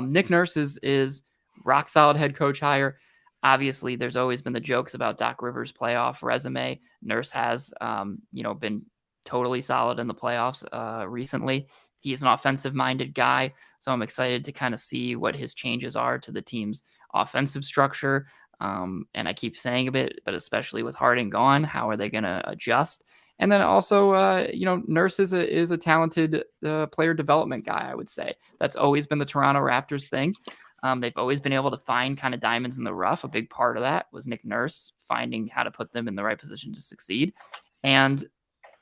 Nick Nurse is rock solid head coach hire. Obviously, there's always been the jokes about Doc Rivers' playoff resume. Nurse has been totally solid in the playoffs recently. He's an offensive-minded guy, so I'm excited to kind of see what his changes are to the team's offensive structure. And I keep saying a bit, but especially with Harden gone, how are they going to adjust? And then also, Nurse is a talented player development guy, I would say. That's always been the Toronto Raptors thing. They've always been able to find kind of diamonds in the rough. A big part of that was Nick Nurse finding how to put them in the right position to succeed. And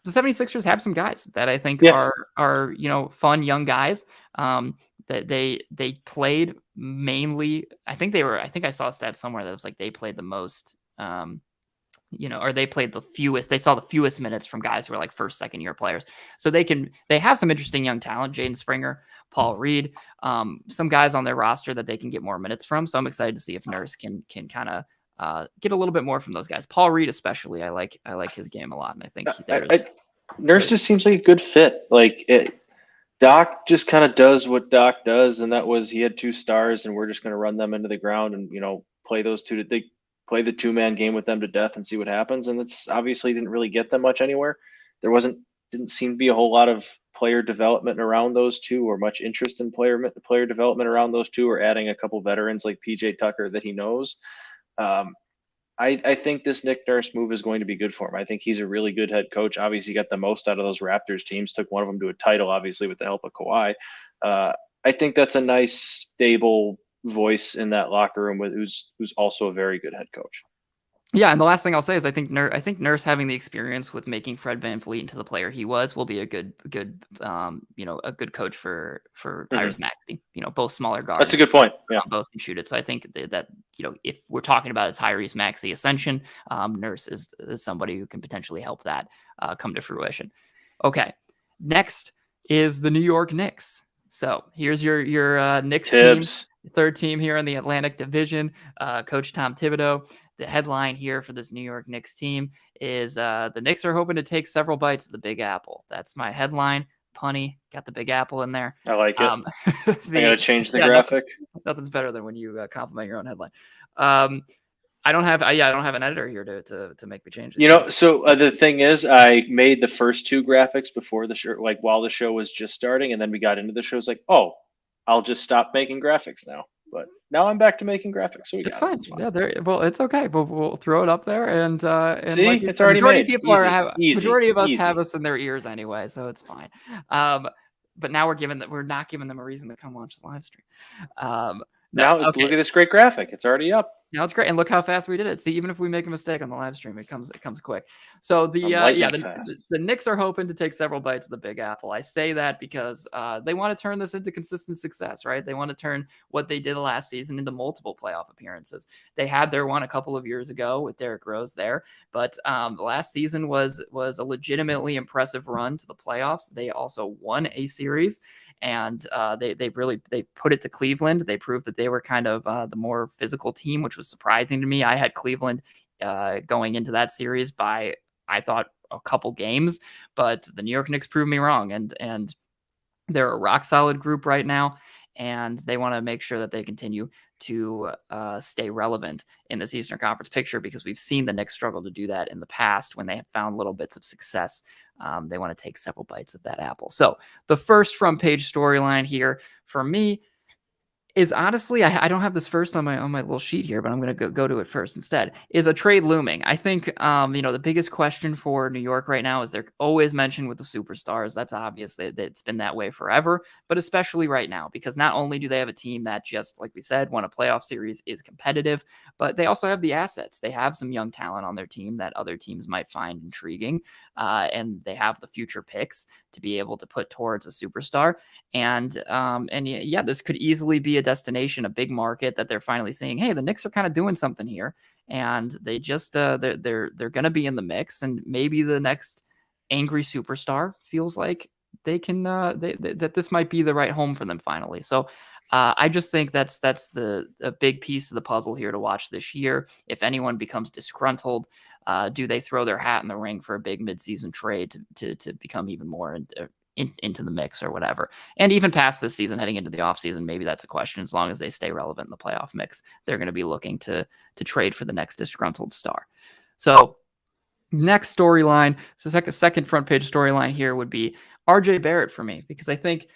the 76ers have some guys that I think are fun young guys. That they played mainly. I think I saw a stat somewhere that was like they played the most, or they played the fewest. They saw the fewest minutes from guys who are like first, second year players. So they have some interesting young talent. Jaden Springer, Paul Reed, some guys on their roster that they can get more minutes from. So I'm excited to see if Nurse can kind of get a little bit more from those guys. Paul Reed especially, I like his game a lot, and I think Nurse just seems like a good fit. Doc just kind of does what Doc does, and that was he had 2 stars, and we're just going to run them into the ground and play those two. They play the 2-man game with them to death and see what happens. And that's obviously didn't really get them much anywhere. There didn't seem to be a whole lot of player development around those two, or much interest in player development around those two, or adding a couple veterans like PJ Tucker that he knows. I think this Nick Nurse move is going to be good for him. I think he's a really good head coach. Obviously, he got the most out of those Raptors teams, took one of them to a title, obviously, with the help of Kawhi. I think that's a nice, stable voice in that locker room who's also a very good head coach. Yeah, and the last thing I'll say is I think Nurse having the experience with making Fred VanVleet into the player he was will be a good a good coach for Tyrese Maxey. Both smaller guards. That's a good point. Yeah, both can shoot it. So I think that if we're talking about a Tyrese Maxey ascension, Nurse is somebody who can potentially help that come to fruition. Okay, next is the New York Knicks. So here's your Knicks Tibbs. team, third team here in the Atlantic Division. Coach Tom Thibodeau. The headline here for this New York Knicks team is the Knicks are hoping to take several bites of the Big Apple. That's my headline. Punny, got the Big Apple in there. I like it. I gotta change the graphic. Nothing's better than when you compliment your own headline. I don't have an editor here to make me change it. So the thing is, I made the first 2 graphics before the show, while the show was just starting, and then we got into the show. It's like, oh, I'll just stop making graphics now. But now I'm back to making graphics, so we It's got it. fine. It's fine. Yeah, there well, it's okay. We'll throw it up there, and See, like you it's said, already majority of made. people Easy, easy, majority of us have easy. us in their ears anyway, so it's fine. Um, but now we're not giving them a reason to come watch the live stream. No, Now okay. look at this great graphic. It's already up. No, it's great, and look how fast we did it. See, even if we make a mistake on the live stream, it comes quick. So I'm yeah, lightning the fast. the Knicks are hoping to take several bites of the Big Apple. I say that because they want to turn this into consistent success, right? They want to turn what they did last season into multiple playoff appearances. They had their one a couple of years ago with Derrick Rose there, but last season was a legitimately impressive run to the playoffs. They also won a series, and they put it to Cleveland. They proved that they were kind of the more physical team, which was surprising to me. I had Cleveland going into that series by, I thought, a couple games, but the New York Knicks proved me wrong, and they're a rock solid group right now, and they want to make sure that they continue to stay relevant in this Eastern Conference picture, because we've seen the Knicks struggle to do that in the past when they have found little bits of success. They want to take several bites of that apple. So the first front page storyline here for me is honestly, I don't have this first on my little sheet here, but I'm going to go to it first instead. Is a trade looming? I think the biggest question for New York right now is they're always mentioned with the superstars. That's obvious that it's been that way forever, but especially right now, because not only do they have a team that, just like we said, won a playoff series, is competitive, but they also have the assets. They have some young talent on their team that other teams might find intriguing, and they have the future picks to be able to put towards a superstar. And yeah, this could easily be a destination, a big market that they're finally seeing, hey, the Knicks are kind of doing something here, and they just they're going to be in the mix, and maybe the next angry superstar feels like they can that this might be the right home for them finally. So I just think that's a big piece of the puzzle here to watch this year. If anyone becomes disgruntled, do they throw their hat in the ring for a big midseason trade to become even more into the mix or whatever? And even past this season, heading into the offseason, maybe that's a question. As long as they stay relevant in the playoff mix, they're going to be looking to trade for the next disgruntled star. So next storyline, so second front page storyline here would be RJ Barrett for me, because I think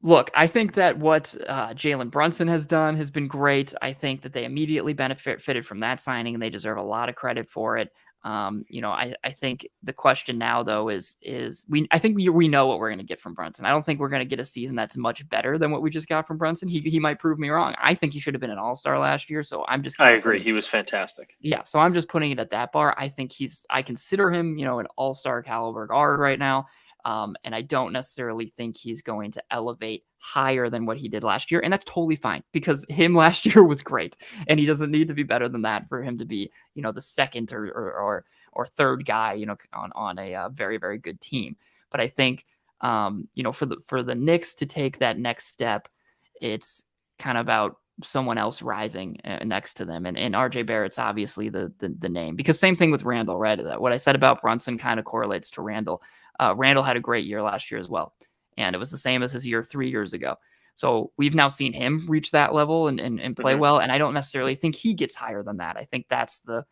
that what Jalen Brunson has done has been great. I think that they immediately benefited from that signing, and they deserve a lot of credit for it. I think the question now, though, is we know what we're going to get from Brunson. I don't think we're going to get a season that's much better than what we just got from Brunson. He might prove me wrong. I think he should have been an all-star last year, so I'm just I kind of agree. He was fantastic. yeah, so I'm just putting it at that bar. I consider him, an all-star caliber guard right now. And I don't necessarily think he's going to elevate higher than what he did last year. And that's totally fine, because him last year was great, and he doesn't need to be better than that for him to be, the second or third guy, on a very, very good team. But I think, for the Knicks to take that next step, it's kind of about someone else rising next to them. And RJ Barrett's obviously the name, because same thing with Randall, right? What I said about Brunson kind of correlates to Randall. Randall had a great year last year as well, and it was the same as his year 3 years ago. So we've now seen him reach that level and play well, and I don't necessarily think he gets higher than that. I think that's the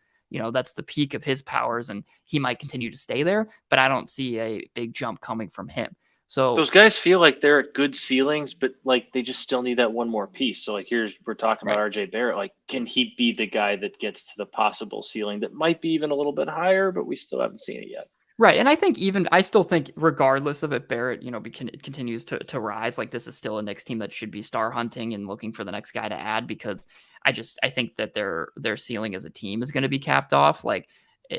peak of his powers, and he might continue to stay there, but I don't see a big jump coming from him. So Those guys feel like they're at good ceilings, but like they just still need that one more piece. So like we're talking about right. RJ Barrett. Like, can he be the guy that gets to the possible ceiling that might be even a little bit higher, but we still haven't seen it yet? Right, and I still think regardless of it, Barrett, continues to rise. Like, this is still a Knicks team that should be star hunting and looking for the next guy to add, because I think that their ceiling as a team is going to be capped off. Like,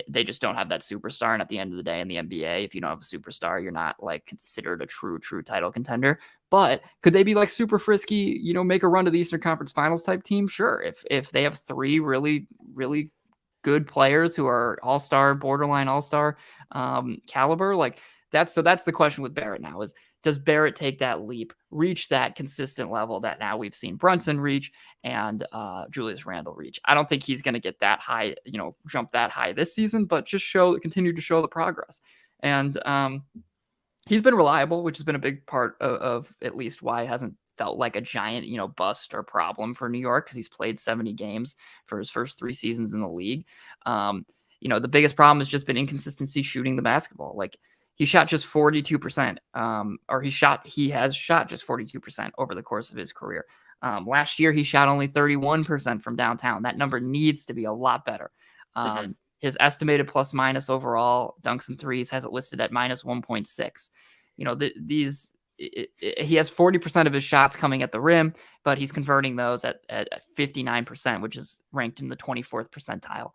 they just don't have that superstar, and at the end of the day in the NBA, if you don't have a superstar, you're not like considered a true title contender. But could they be like super frisky, make a run to the Eastern Conference Finals type team? Sure, if they have three really really good players who are all-star, borderline all-star caliber, like that's the question with Barrett now is, does Barrett take that leap, reach that consistent level that now we've seen Brunson reach and Julius Randle reach? I don't think he's going to get that high, jump that high this season, but just continue to show the progress. And he's been reliable, which has been a big part of at least why it hasn't felt like a giant, bust or problem for New York, because he's played 70 games for his first 3 seasons in the league. The biggest problem has just been inconsistency shooting the basketball. Like, he shot just 42%, or he has shot just 42% over the course of his career. Last year, he shot only 31% from downtown. That number needs to be a lot better. Hmm. His estimated plus minus overall dunks and threes has it listed at minus 1.6. He has 40% of his shots coming at the rim, but he's converting those at 59%, which is ranked in the 24th percentile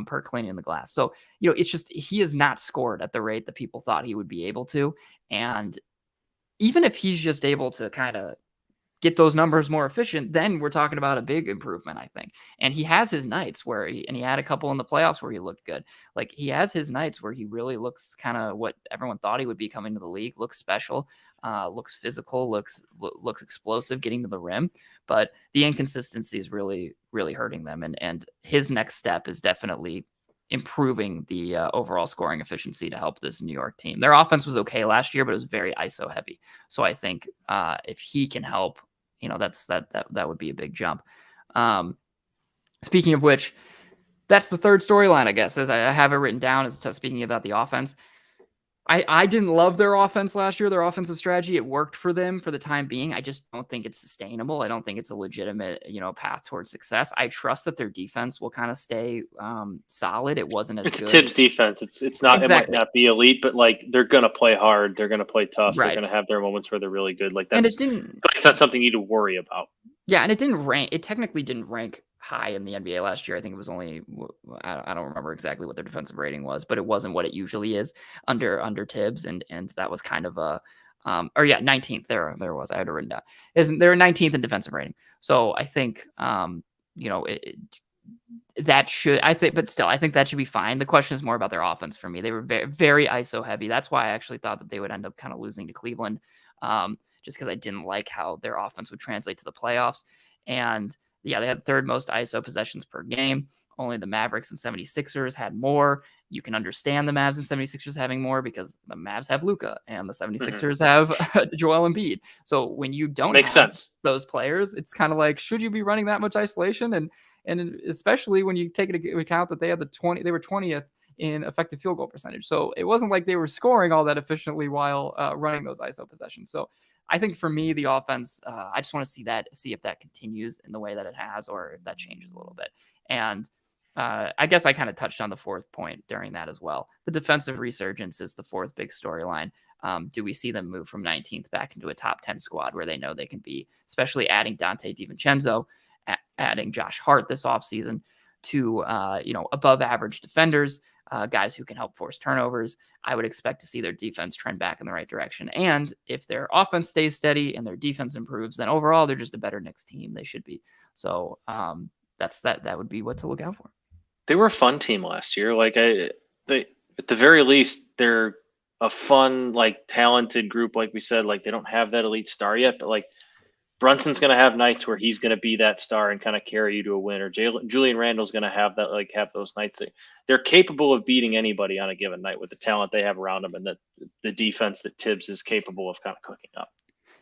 per cleaning the glass. So, it's just he has not scored at the rate that people thought he would be able to. And even if he's just able to kind of get those numbers more efficient, then we're talking about a big improvement, I think. And he has his nights where he had a couple in the playoffs where he looked good. Like he has his nights where he really looks kind of what everyone thought he would be coming to the league, looks special, looks physical, looks explosive, getting to the rim. But the inconsistency is really, really hurting them. And his next step is definitely improving the overall scoring efficiency to help this New York team. Their offense was okay last year, but it was very ISO heavy. So I think if he can help, that would be a big jump. Speaking of which, that's the third storyline, I guess, as I have it written down, as speaking about the offense. I didn't love their offense last year, their offensive strategy. It worked for them for the time being. I just don't think it's sustainable. I don't think it's a legitimate, path towards success. I trust that their defense will kind of stay solid. It wasn't as It's good. Tibbs defense. It's not. Exactly. It might not be elite, but like they're gonna play hard. They're gonna play tough. They're Right. gonna have their moments where they're really good. Like And it that's. didn't. But it's not something you need to worry about. Yeah, and it didn't rank. It technically didn't rank high in the NBA last year. I think it was only I don't remember exactly what their defensive rating was, but it wasn't what it usually is under Tibbs, and that was kind of a 19th. There was, I had it written down. They're 19th in defensive rating. So I think that should, I think, but still, I think that should be fine. The question is more about their offense for me. They were very, very ISO heavy. That's why I actually thought that they would end up kind of losing to Cleveland. Just because I didn't like how their offense would translate to the playoffs. And yeah, they had third most ISO possessions per game. Only the Mavericks and 76ers had more. You can understand the Mavs and 76ers having more because the Mavs have Luka and the 76ers have Joel Embiid. So when you don't Makes have sense. those players, it's kind of like, should you be running that much isolation? And especially when you take into account that they were 20th in effective field goal percentage. So it wasn't like they were scoring all that efficiently while running those ISO possessions. So I think for me, the offense, I just want to see if that continues in the way that it has, or if that changes a little bit. And I guess I kind of touched on the fourth point during that as well. The defensive resurgence is the fourth big storyline. Do we see them move from 19th back into a top 10 squad where they know they can be, especially adding Dante DiVincenzo, adding Josh Hart this offseason to, above average defenders, guys who can help force turnovers. I would expect to see their defense trend back in the right direction. And if their offense stays steady and their defense improves, then overall they're just a better Knicks team. They should be. So that would be what to look out for. They were a fun team last year. Like they at the very least, they're a fun, like talented group. Like we said, like they don't have that elite star yet, but like Brunson's going to have nights where he's going to be that star and kind of carry you to a win. Or Julian Randle's going to have that, like have those nights. They're capable of beating anybody on a given night with the talent they have around them and the defense that Tibbs is capable of kind of cooking up.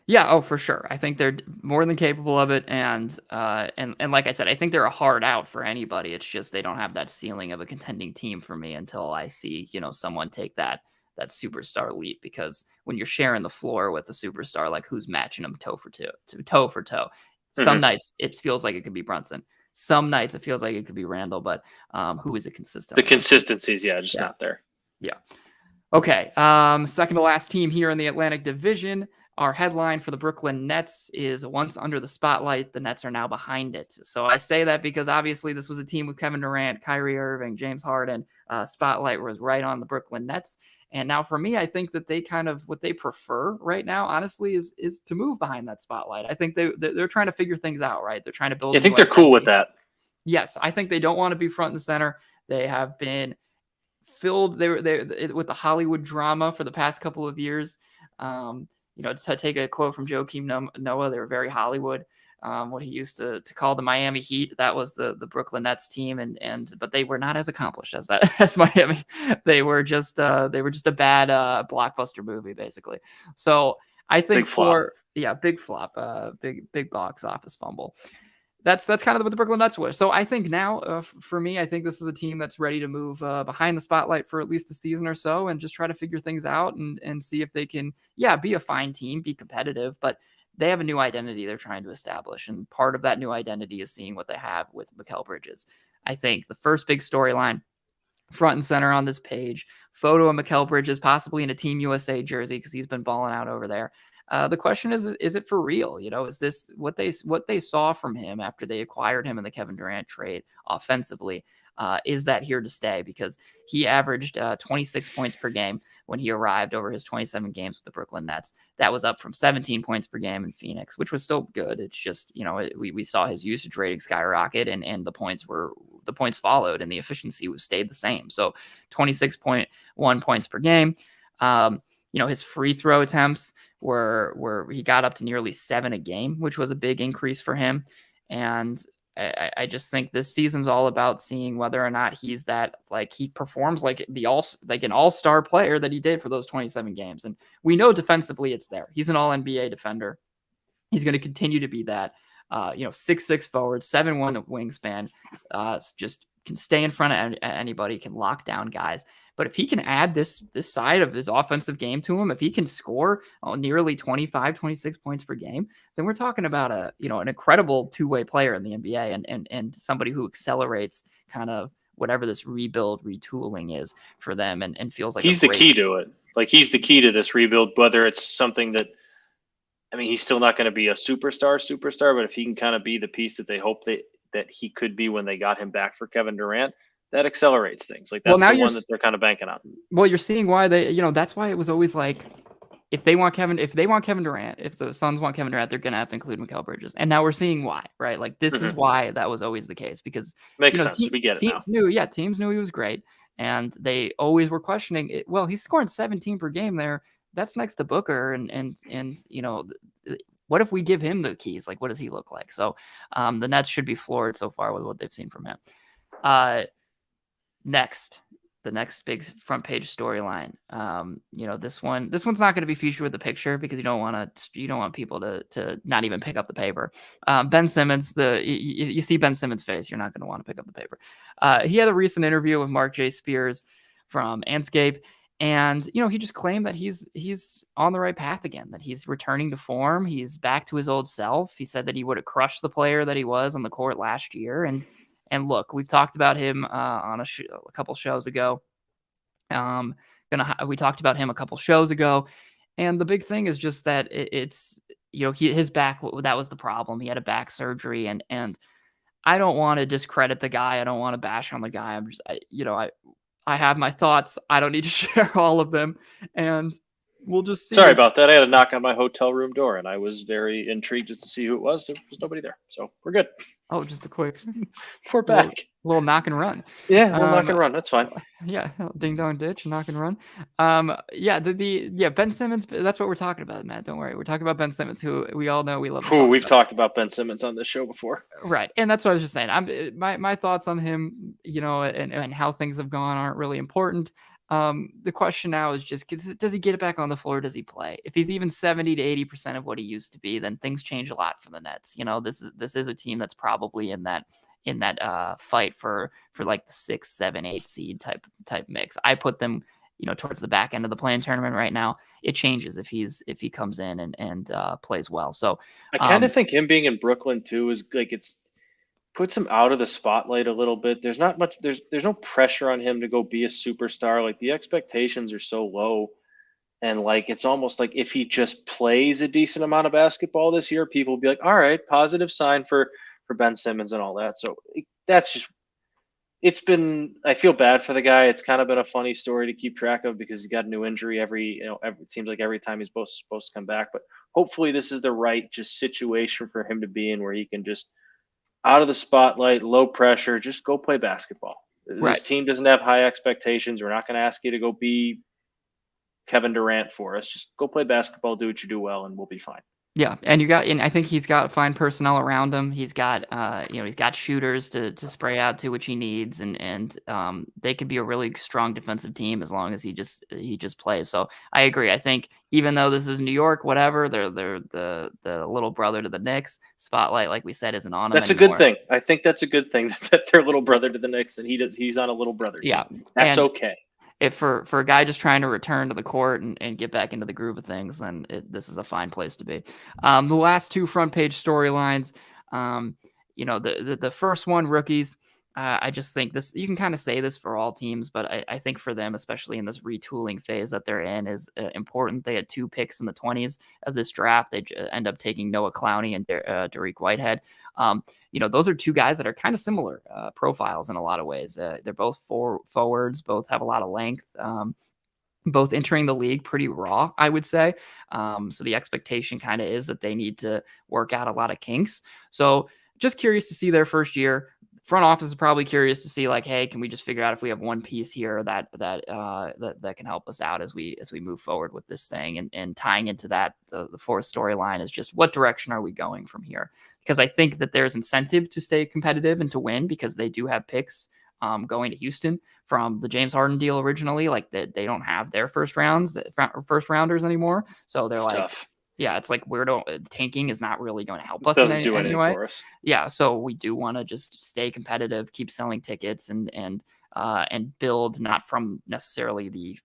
Yeah, oh, for sure. I think they're more than capable of it, and like I said, I think they're a hard out for anybody. It's just they don't have that ceiling of a contending team for me until I see someone take that superstar leap. Because when you're sharing the floor with a superstar, like who's matching them toe for toe. Some nights it feels like it could be Brunson. Some nights it feels like it could be Randall, but who is it consistent? The consistency's just not there. Yeah. Okay. Second to last team here in the Atlantic Division. Our headline for the Brooklyn Nets is once under the spotlight, the Nets are now behind it. So I say that because obviously this was a team with Kevin Durant, Kyrie Irving, James Harden. Spotlight was right on the Brooklyn Nets. And now for me, I think that they kind of what they prefer right now, honestly, is to move behind that spotlight. I think they're trying to figure things out, right? They're trying to build. I think they're cool with that. Yes, I think they don't want to be front and center. They have been filled they with the Hollywood drama for the past couple of years. To take a quote from Joakim Noah, they were very Hollywood. What he used to call the Miami Heat, that was the Brooklyn Nets team, but they were not as accomplished as Miami. They were just a bad blockbuster movie, basically. So I think big flop, big box office fumble. That's kind of what the Brooklyn Nets were. So I think now, for me, I think this is a team that's ready to move behind the spotlight for at least a season or so and just try to figure things out and see if they can, be a fine team, be competitive, but they have a new identity they're trying to establish. And part of that new identity is seeing what they have with Mikal Bridges. I think the first big storyline, front and center on this page, photo of Mikal Bridges, possibly in a Team USA jersey because he's been balling out over there. The question is it for real? Is this what they saw from him after they acquired him in the Kevin Durant trade offensively? Is that here to stay? Because he averaged 26 points per game when he arrived over his 27 games with the Brooklyn Nets. That was up from 17 points per game in Phoenix, which was still good. It's just, we saw his usage rating skyrocket and the points followed and the efficiency stayed the same. So 26.1 points per game. His free throw attempts were he got up to nearly 7 a game, which was a big increase for him. And I just think this season's all about seeing whether or not he's that, like, he performs like an all-star player that he did for those 27 games. And we know defensively it's there. He's an all-NBA defender. He's going to continue to be that. 6'6" forward, 7'1" wingspan, just can stay in front of anybody, can lock down guys. But if he can add this side of his offensive game to him, if he can score nearly 25, 26 points per game, then we're talking about an incredible two-way player in the NBA and somebody who accelerates kind of whatever this retooling is for them and feels like he's the key to it. Like, he's the key to this rebuild, whether it's something that, I mean, he's still not going to be a superstar, but if he can kind of be the piece that they hope that he could be when they got him back for Kevin Durant, that accelerates things. Like, that's the one that they're kind of banking on. Well, you're seeing why that's why it was always like, if they want Kevin Durant, if the Suns want Kevin Durant, they're going to have to include Mikal Bridges. And now we're seeing why, right? Like, this is why that was always the case, because makes sense. We get it now. Teams knew he was great, and they always were questioning it. Well, he's scoring 17 per game there. That's next to Booker, and what if we give him the keys? Like, what does he look like? So the Nets should be floored so far with what they've seen from him. The next big front page storyline. This one's not going to be featured with the picture because you don't want people to not even pick up the paper. Ben Simmons, you see Ben Simmons' face, you're not going to want to pick up the paper. He had a recent interview with Mark J. Spears from Anscape. And, he just claimed that he's on the right path again, that he's returning to form. He's back to his old self. He said that he would have crushed the player that he was on the court last year. And look, we've talked about him on a couple shows ago. We talked about him a couple shows ago. And the big thing is just that his back, that was the problem. He had a back surgery and I don't want to discredit the guy. I don't want to bash on the guy. I have my thoughts. I don't need to share all of them. And we'll just see. Sorry about that. I had a knock on my hotel room door, and I was very intrigued just to see who it was. There was nobody there. So we're good. Oh, just a quick. We're back. Little knock and run. Yeah, knock and run. That's fine. Yeah, ding dong ditch, knock and run. Ben Simmons. That's what we're talking about, Matt. Don't worry. We're talking about Ben Simmons, who we all know we love. We've talked about Ben Simmons on this show before. Right, and that's what I was just saying. My thoughts on him, and how things have gone aren't really important. The question now is just, does he get it back on the floor? Does he play? If he's even 70 to 80% of what he used to be, then things change a lot for the Nets. This is a team that's probably in that fight for like the 6, 7, 8 seed type mix. I put them, towards the back end of the play-in tournament right now. It changes if he comes in and plays well. So I kind of think him being in Brooklyn too is like, it's puts him out of the spotlight a little bit. There's not much, there's no pressure on him to go be a superstar. Like, the expectations are so low. And like, it's almost like if he just plays a decent amount of basketball this year, people will be like, all right, positive sign for Ben Simmons and all that. So that's just, I feel bad for the guy. It's kind of been a funny story to keep track of because he's got a new injury it seems like every time he's supposed to come back. But hopefully this is the right just situation for him to be in, where he can just, out of the spotlight, low pressure, just go play basketball. Right. This team doesn't have high expectations. We're not going to ask you to go be Kevin Durant for us. Just go play basketball, do what you do well, and we'll be fine. Yeah, and I think he's got fine personnel around him. He's got he's got shooters to spray out to, which he needs, and they could be a really strong defensive team as long as he just plays. So I agree. I think even though this is New York, whatever, they're the little brother to the Knicks. Spotlight, like we said, isn't on him. That's anymore. A good thing. I think that's a good thing that they're little brother to the Knicks, and he's on a little brother team. Yeah, that's okay. if for a guy just trying to return to the court and get back into the groove of things, then this is a fine place to be. The last two front page storylines, the first one, rookies. I just think this, you can kind of say this for all teams, but I think for them, especially in this retooling phase that they're in, is important. They had 2 picks in the 20s of this draft. They end up taking Noah Clowney and Dariq Whitehead. Those are 2 guys that are kind of similar profiles in a lot of ways. They're both forwards, both have a lot of length. Both entering the league pretty raw, I would say. So the expectation kind of is that they need to work out a lot of kinks. So just curious to see their first year. Front office is probably curious to see, like, hey, can we just figure out if we have one piece here that can help us out as we move forward with this thing, and tying into that, the fourth storyline is just what direction are we going from here? Because I think that there's incentive to stay competitive and to win, because they do have picks going to Houston from the James Harden deal originally. Like they don't have their first rounders anymore, so they're like, tough. yeah, it's like tanking is not really going to help us. Doesn't do anything for us. Yeah, so we do want to just stay competitive, keep selling tickets, and build not from necessarily the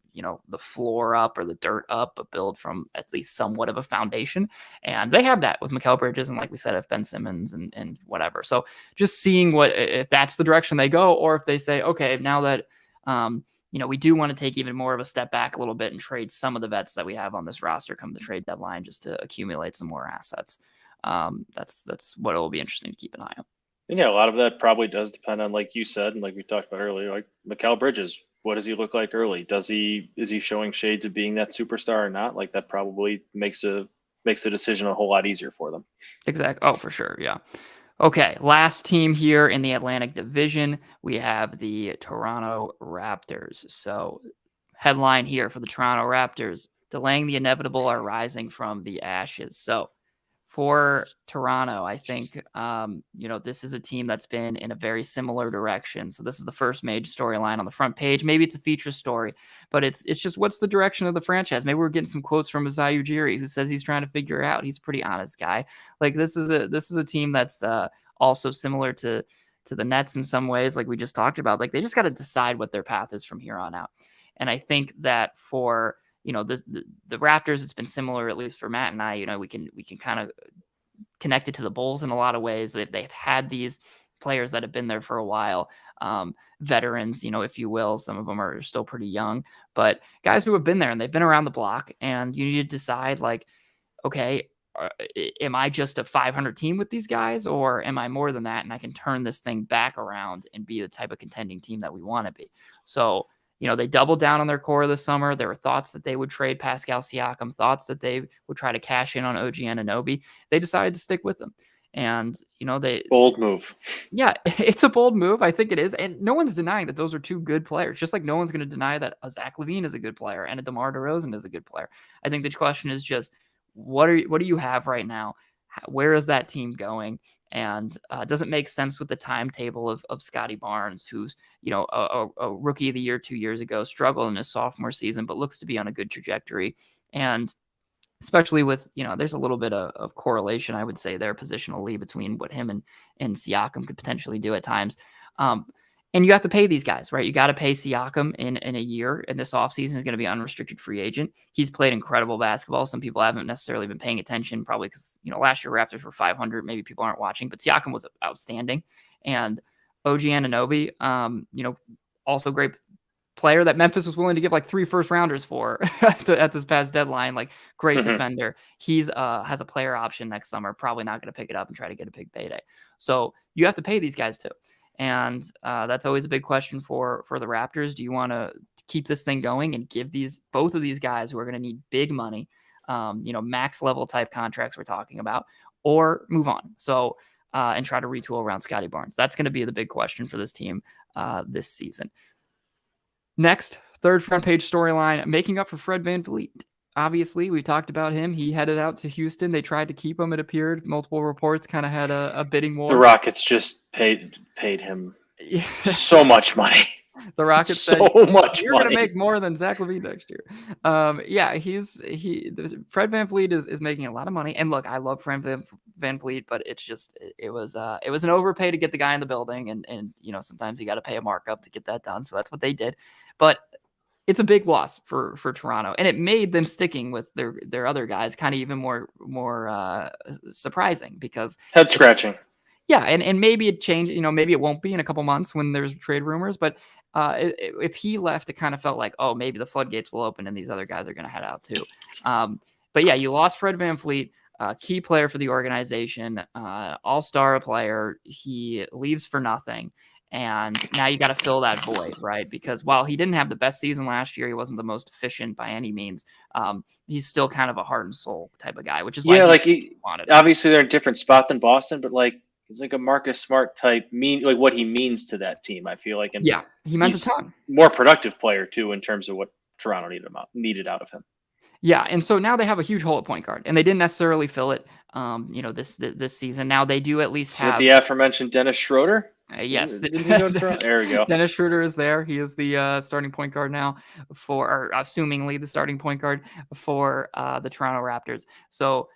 floor up or the dirt up, but build from at least somewhat of a foundation. And they have that with Mikal Bridges and, like we said, if Ben Simmons and whatever. So just seeing if that's the direction they go, or if they say, okay, now that we do want to take even more of a step back a little bit and trade some of the vets that we have on this roster come the trade deadline, just to accumulate some more assets. That's what it will be interesting to keep an eye on. And yeah, a lot of that probably does depend on, like you said, and like we talked about earlier, like Mikal Bridges. What does he look like early? Is he showing shades of being that superstar or not? Like that probably makes the decision a whole lot easier for them. Exactly. Oh, for sure. Yeah. Okay, last team here in the Atlantic Division, we have the Toronto Raptors. So headline here for the Toronto Raptors: delaying the inevitable are rising from the ashes. So for Toronto, I think, this is a team that's been in a very similar direction. So this is the first major storyline on the front page. Maybe it's a feature story, but it's just, what's the direction of the franchise? Maybe we're getting some quotes from Masai Ujiri, who says he's trying to figure it out. He's a pretty honest guy. Like this is a team that's also similar to the Nets in some ways, like we just talked about. Like they just got to decide what their path is from here on out. And I think that for the Raptors, it's been similar, at least for Matt and I. We can kind of connect it to the Bulls in a lot of ways. They've had these players that have been there for a while, veterans, if you will. Some of them are still pretty young, but guys who have been there and they've been around the block. And you need to decide, like, okay, am I just a 500 team with these guys, or am I more than that? And I can turn this thing back around and be the type of contending team that we want to be. So, they doubled down on their core this summer. There were thoughts that they would trade Pascal Siakam, thoughts that they would try to cash in on OG Anunoby. They decided to stick with them. And, bold move. Yeah, it's a bold move. I think it is. And no one's denying that those are 2 good players, just like no one's going to deny that a Zach LaVine is a good player and a DeMar DeRozan is a good player. I think the question is just, what do you have right now? Where is that team going? And does it make sense with the timetable of Scotty Barnes, who's, a rookie of the year 2 years ago, struggled in his sophomore season, but looks to be on a good trajectory. And especially with, there's a little bit of correlation, I would say, there positionally between what him and Siakam could potentially do at times. And you have to pay these guys, right? You got to pay Siakam in a year, and this offseason is going to be unrestricted free agent. He's played incredible basketball. Some people haven't necessarily been paying attention, probably because, last year Raptors were 500. Maybe people aren't watching, but Siakam was outstanding. And OG Anunoby, also great player that Memphis was willing to give like 3 first-rounders for at this past deadline. Like, great defender. He's has a player option next summer. Probably not going to pick it up and try to get a big payday. So you have to pay these guys too. And that's always a big question for the Raptors. Do you want to keep this thing going and give both of these guys who are going to need big money, max level type contracts we're talking about, or move on? So and try to retool around Scotty Barnes. That's going to be the big question for this team this season. Next, third front page storyline, making up for Fred VanVleet. Obviously, we talked about him. He headed out to Houston. They tried to keep him, it appeared. Multiple reports kind of had a bidding war. The Rockets just paid him so much money. The Rockets said, you're going to make more than Zach LaVine next year. Fred VanVleet is making a lot of money. And look, I love Fred VanVleet, but it's just, it was an overpay to get the guy in the building. And sometimes you got to pay a markup to get that done. So that's what they did. But it's a big loss for Toronto, and it made them sticking with their other guys kind of even more surprising because Head scratching. yeah, and maybe it changed. Maybe it won't be in a couple months when there's trade rumors. But if he left, it kind of felt like, oh, maybe the floodgates will open and these other guys are going to head out too. But yeah, you lost Fred VanVleet, key player for the organization, all-star player. He leaves for nothing. And now you got to fill that void, right? Because while he didn't have the best season last year, he wasn't the most efficient by any means. He's still kind of a heart and soul type of guy, which is why he wanted. Obviously, they're in a different spot than Boston, but like he's like a Marcus Smart type, like what he means to that team. I feel like, and Yeah, he meant a ton. More productive player too in terms of what Toronto needed out of him. Yeah, and so now they have a huge hole at point guard, and they didn't necessarily fill it, this season. Now they do at least So have with the aforementioned Dennis Schroeder. yes, There we go. Dennis Schroeder is there. He is the starting point guard now or assumingly the starting point guard for the Toronto Raptors. So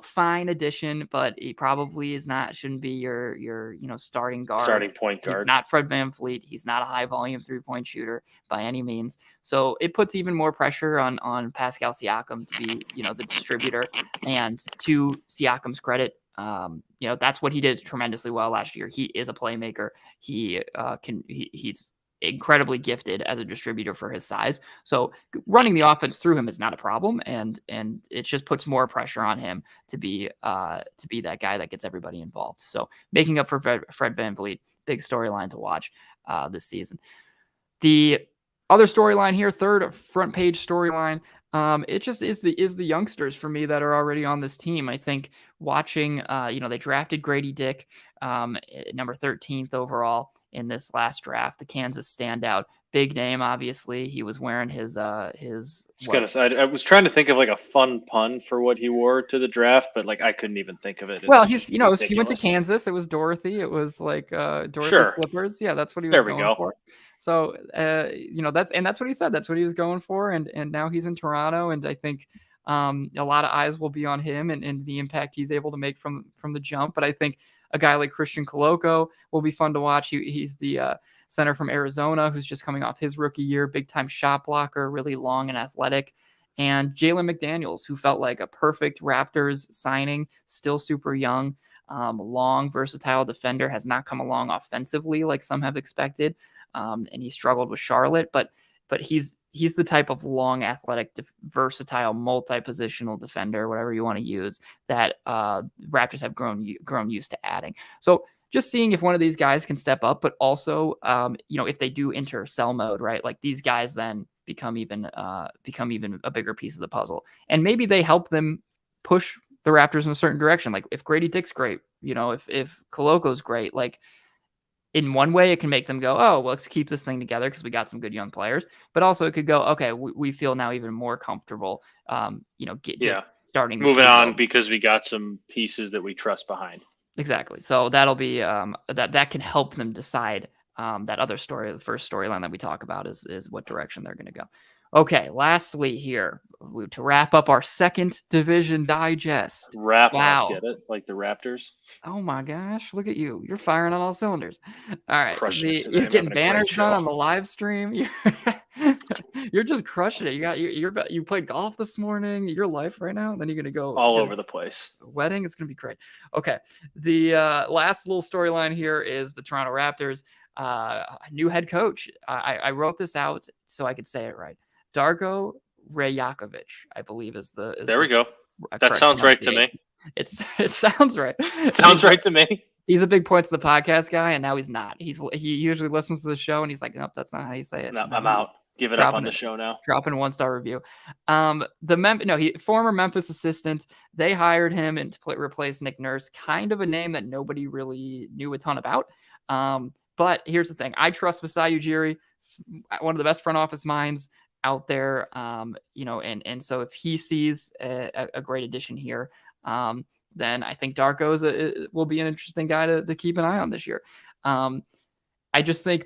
fine addition, but he probably shouldn't be your starting guard. Starting point guard. He's not Fred VanVleet. He's not a high volume 3-point shooter by any means. So it puts even more pressure on Pascal Siakam to be, the distributor. And to Siakam's credit, that's what he did tremendously well last year. He is a playmaker. He's incredibly gifted as a distributor for his size. So running the offense through him is not a problem, and it just puts more pressure on him to be that guy that gets everybody involved. So making up for Fred VanVleet, big storyline to watch this season. The other storyline here, third front page storyline, it just is the youngsters for me that are already on this team. I think watching, they drafted Grady Dick, number 13th overall in this last draft, the Kansas standout, big name. Obviously, he was wearing his. I was trying to think of like a fun pun for what he wore to the draft, but like I couldn't even think of it. Well, he went to Kansas. It was Dorothy. It was like Dorothy slippers. Yeah, that's what he was going for. So, that's what he said. That's what he was going for. And now he's in Toronto. And I think a lot of eyes will be on him and the impact he's able to make from the jump. But I think a guy like Christian Koloko will be fun to watch. He's the center from Arizona who's just coming off his rookie year, big time shot blocker, really long and athletic. And Jalen McDaniels, who felt like a perfect Raptors signing, still super young, long, versatile defender, has not come along offensively like some have expected. And he struggled with Charlotte, but he's the type of long, athletic, versatile, multi-positional defender, whatever you want to use, that Raptors have grown used to adding. So just seeing if one of these guys can step up, but also, if they do enter sell mode, right? Like these guys then become even a bigger piece of the puzzle, and maybe they help them push the Raptors in a certain direction. Like if Grady Dick's great, if Koloko's great, like. In one way, it can make them go, oh, well, let's keep this thing together because we got some good young players. But also it could go, okay, we feel now even more comfortable, just starting. Moving on because we got some pieces that we trust behind. Exactly. So that'll be that can help them decide that other story, the first storyline that we talk about is what direction they're going to go. Okay, lastly here, to wrap up our second division digest. Wow. Get it? Like the Raptors? Oh my gosh, look at you. You're firing on all cylinders. All right. You're getting banners done on the live stream. You're just crushing it. You played golf this morning, your life right now, and then you're going to go all over the place. Wedding, it's going to be great. Okay. The last little storyline here is the Toronto Raptors, new head coach. I wrote this out so I could say it right. Darko Rajakovic, I believe we go. That sounds right to me. It sounds right. Sounds right to me. He's a big Points of the Podcast guy, and now he's not. He usually listens to the show, and he's like, nope, that's not how you say it. No, I'm out. Give it up on the show now. Dropping 1-star review. Former Memphis assistant. They hired him and to replace Nick Nurse. Kind of a name that nobody really knew a ton about. But here's the thing. I trust Masai Ujiri, one of the best front office minds out there, and so if he sees a great addition here, then I think Darko will be an interesting guy to keep an eye on this year. I just think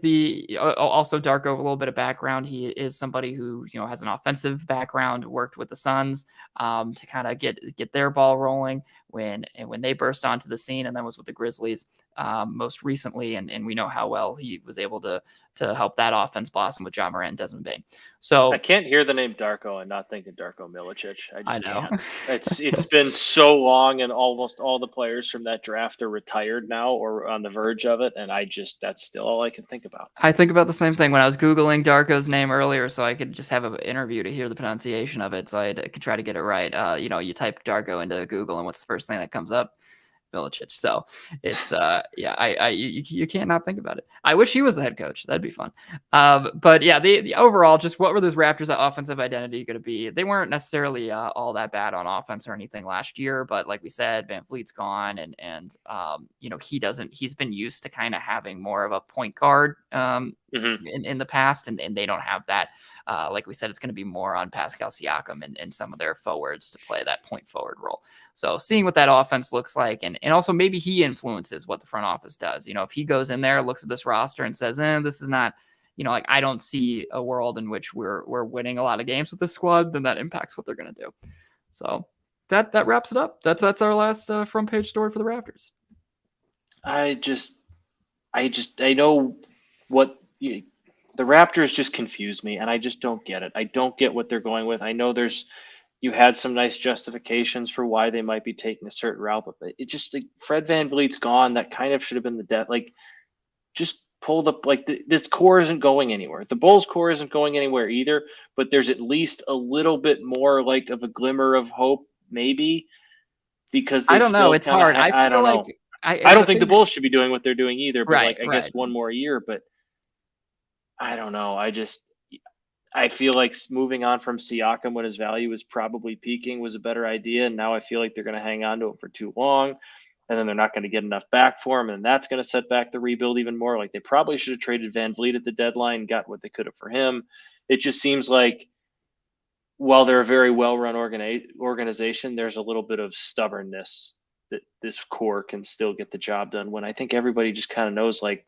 also Darko, a little bit of background. He is somebody who, has an offensive background, worked with the Suns to kind of get their ball rolling when they burst onto the scene, and then was with the Grizzlies most recently, and we know how well he was able to help that offense blossom with Ja Morant and Desmond Bane. I So can't hear the name Darko and not think of Darko Milicic. I I just know. can't. It's been so long, and almost all the players from that draft are retired now or on the verge of it, and that's still all I can think about. I think about the same thing when I was Googling Darko's name earlier, so I could just have an interview to hear the pronunciation of it, so I could try to get it right. You type Darko into Google, and what's the first thing that comes up? Milicic. So it's yeah, you can't not think about it. I wish he was the head coach. That'd be fun. But yeah, the overall, just what were those Raptors' offensive identity going to be? They weren't necessarily all that bad on offense or anything last year, but like we said, Van Vliet's gone, and he's been used to kind of having more of a point guard in the past, and they don't have that. Like we said, it's going to be more on Pascal Siakam and some of their forwards to play that point forward role. So seeing what that offense looks like, and also maybe he influences what the front office does. If he goes in there, looks at this roster and says, this is not, like I don't see a world in which we're winning a lot of games with this squad, then that impacts what they're going to do. So that wraps it up. That's our last front page story for the Raptors. I know what the Raptors just confuse me, and I just don't get it. I don't get what they're going with. I know you had some nice justifications for why they might be taking a certain route, but it just like Fred VanVleet's gone. That kind of should have been the death. Like, just pull this core isn't going anywhere. The Bulls core isn't going anywhere either, but there's at least a little bit more like of a glimmer of hope, maybe, because they I don't know. still It's kind of. hard. I don't feel know. like I don't think the Bulls should be doing what they're doing either, but right, I guess one more year. But I don't know. I feel like moving on from Siakam when his value was probably peaking was a better idea. And now I feel like they're going to hang on to him for too long. And then they're not going to get enough back for him. And that's going to set back the rebuild even more. Like, they probably should have traded Van Vliet at the deadline, got what they could have for him. It just seems like while they're a very well-run organization, there's a little bit of stubbornness that this core can still get the job done, when I think everybody just kind of knows like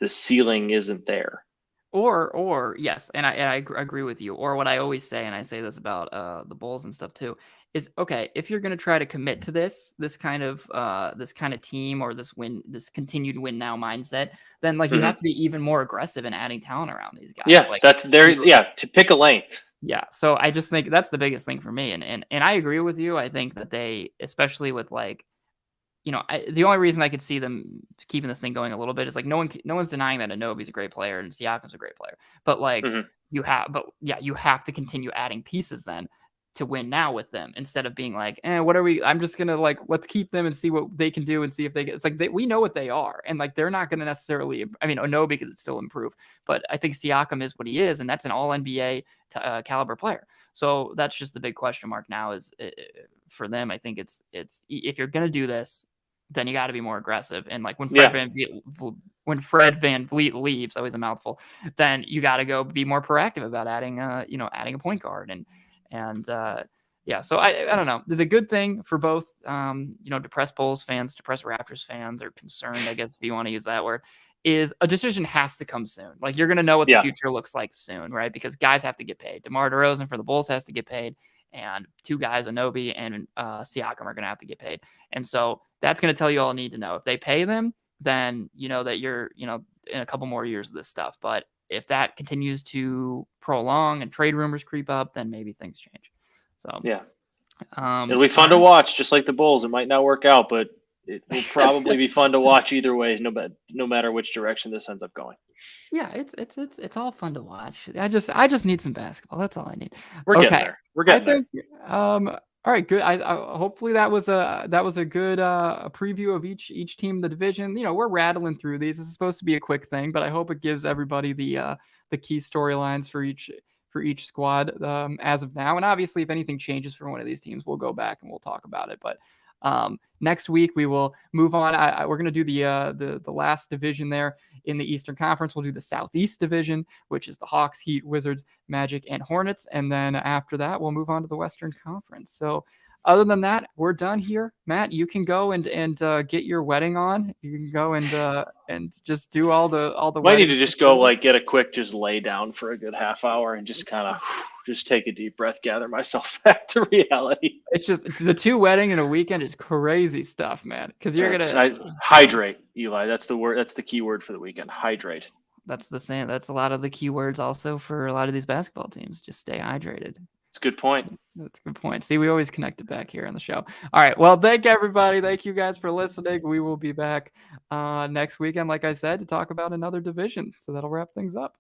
the ceiling isn't there. Or yes, and I agree with you. Or what I always say, and I say this about the Bulls and stuff too, is okay, if you're going to try to commit to this kind of team, or this continued win now mindset, then like you have to be even more aggressive in adding talent around these guys. Yeah, like that's there. Yeah, to pick a lane. Yeah, so I just think that's the biggest thing for me, and I agree with you. I think that they, especially with like, the only reason I could see them keeping this thing going a little bit is like no one's denying that Anunoby's a great player and Siakam's a great player, but like you have to continue adding pieces then to win now with them, instead of being like, what are we? I'm just gonna like, let's keep them and see what they can do and see if they get. It's like we know what they are, and like they're not gonna necessarily. I mean, Anunoby could still improve, but I think Siakam is what he is, and that's an All NBA caliber player. So that's just the big question mark now is for them. I think it's if you're gonna do this, then you got to be more aggressive. And like when Fred VanVleet leaves, always a mouthful, then you got to go be more proactive about adding a point guard and yeah. So I don't know. The good thing for both depressed Bulls fans, depressed Raptors fans, or concerned, I guess if you want to use that word, is a decision has to come soon. Like you're going to know what the future looks like soon, right? Because guys have to get paid. DeMar DeRozan for the Bulls has to get paid. And two guys, Anunoby and Siakam, are going to have to get paid. And so that's going to tell you all you need to know. If they pay them, then you know that you're, in a couple more years of this stuff. But if that continues to prolong and trade rumors creep up, then maybe things change. So yeah, it'll be fun to watch, just like the Bulls. It might not work out, but it will probably be fun to watch either way, no matter which direction this ends up going. Yeah, it's all fun to watch. I just need some basketball. That's all I need. We're getting there. We're getting there. All right, good. I hopefully that was a good preview of each team in the division. We're rattling through these. This is supposed to be a quick thing, but I hope it gives everybody the key storylines for each squad as of now. And obviously, if anything changes for one of these teams, we'll go back and we'll talk about it. But next week we will move on. We're going to do the last division there in the Eastern Conference. We'll do the Southeast Division, which is the Hawks, Heat, Wizards, Magic, and Hornets. And then after that, we'll move on to the Western Conference. So Other than that, we're done here. Matt, you can go and get your wedding on. You can go and just do all the Might need wedding to just go festivities. like get a quick just lay down for a good half hour and just kind of just take a deep breath, gather myself back to reality. It's just the 2 wedding in a weekend is crazy stuff, man. Because you're That's gonna I hydrate, Eli. That's the word. That's the key word for the weekend. Hydrate. that's the same. That's a lot of the keywords also for a lot of these basketball teams. Just stay hydrated. It's a good point. That's a good point. See, we always connect it back here on the show. All right. Well, thank everybody. Thank you guys for listening. We will be back next weekend, like I said, to talk about another division. So that'll wrap things up.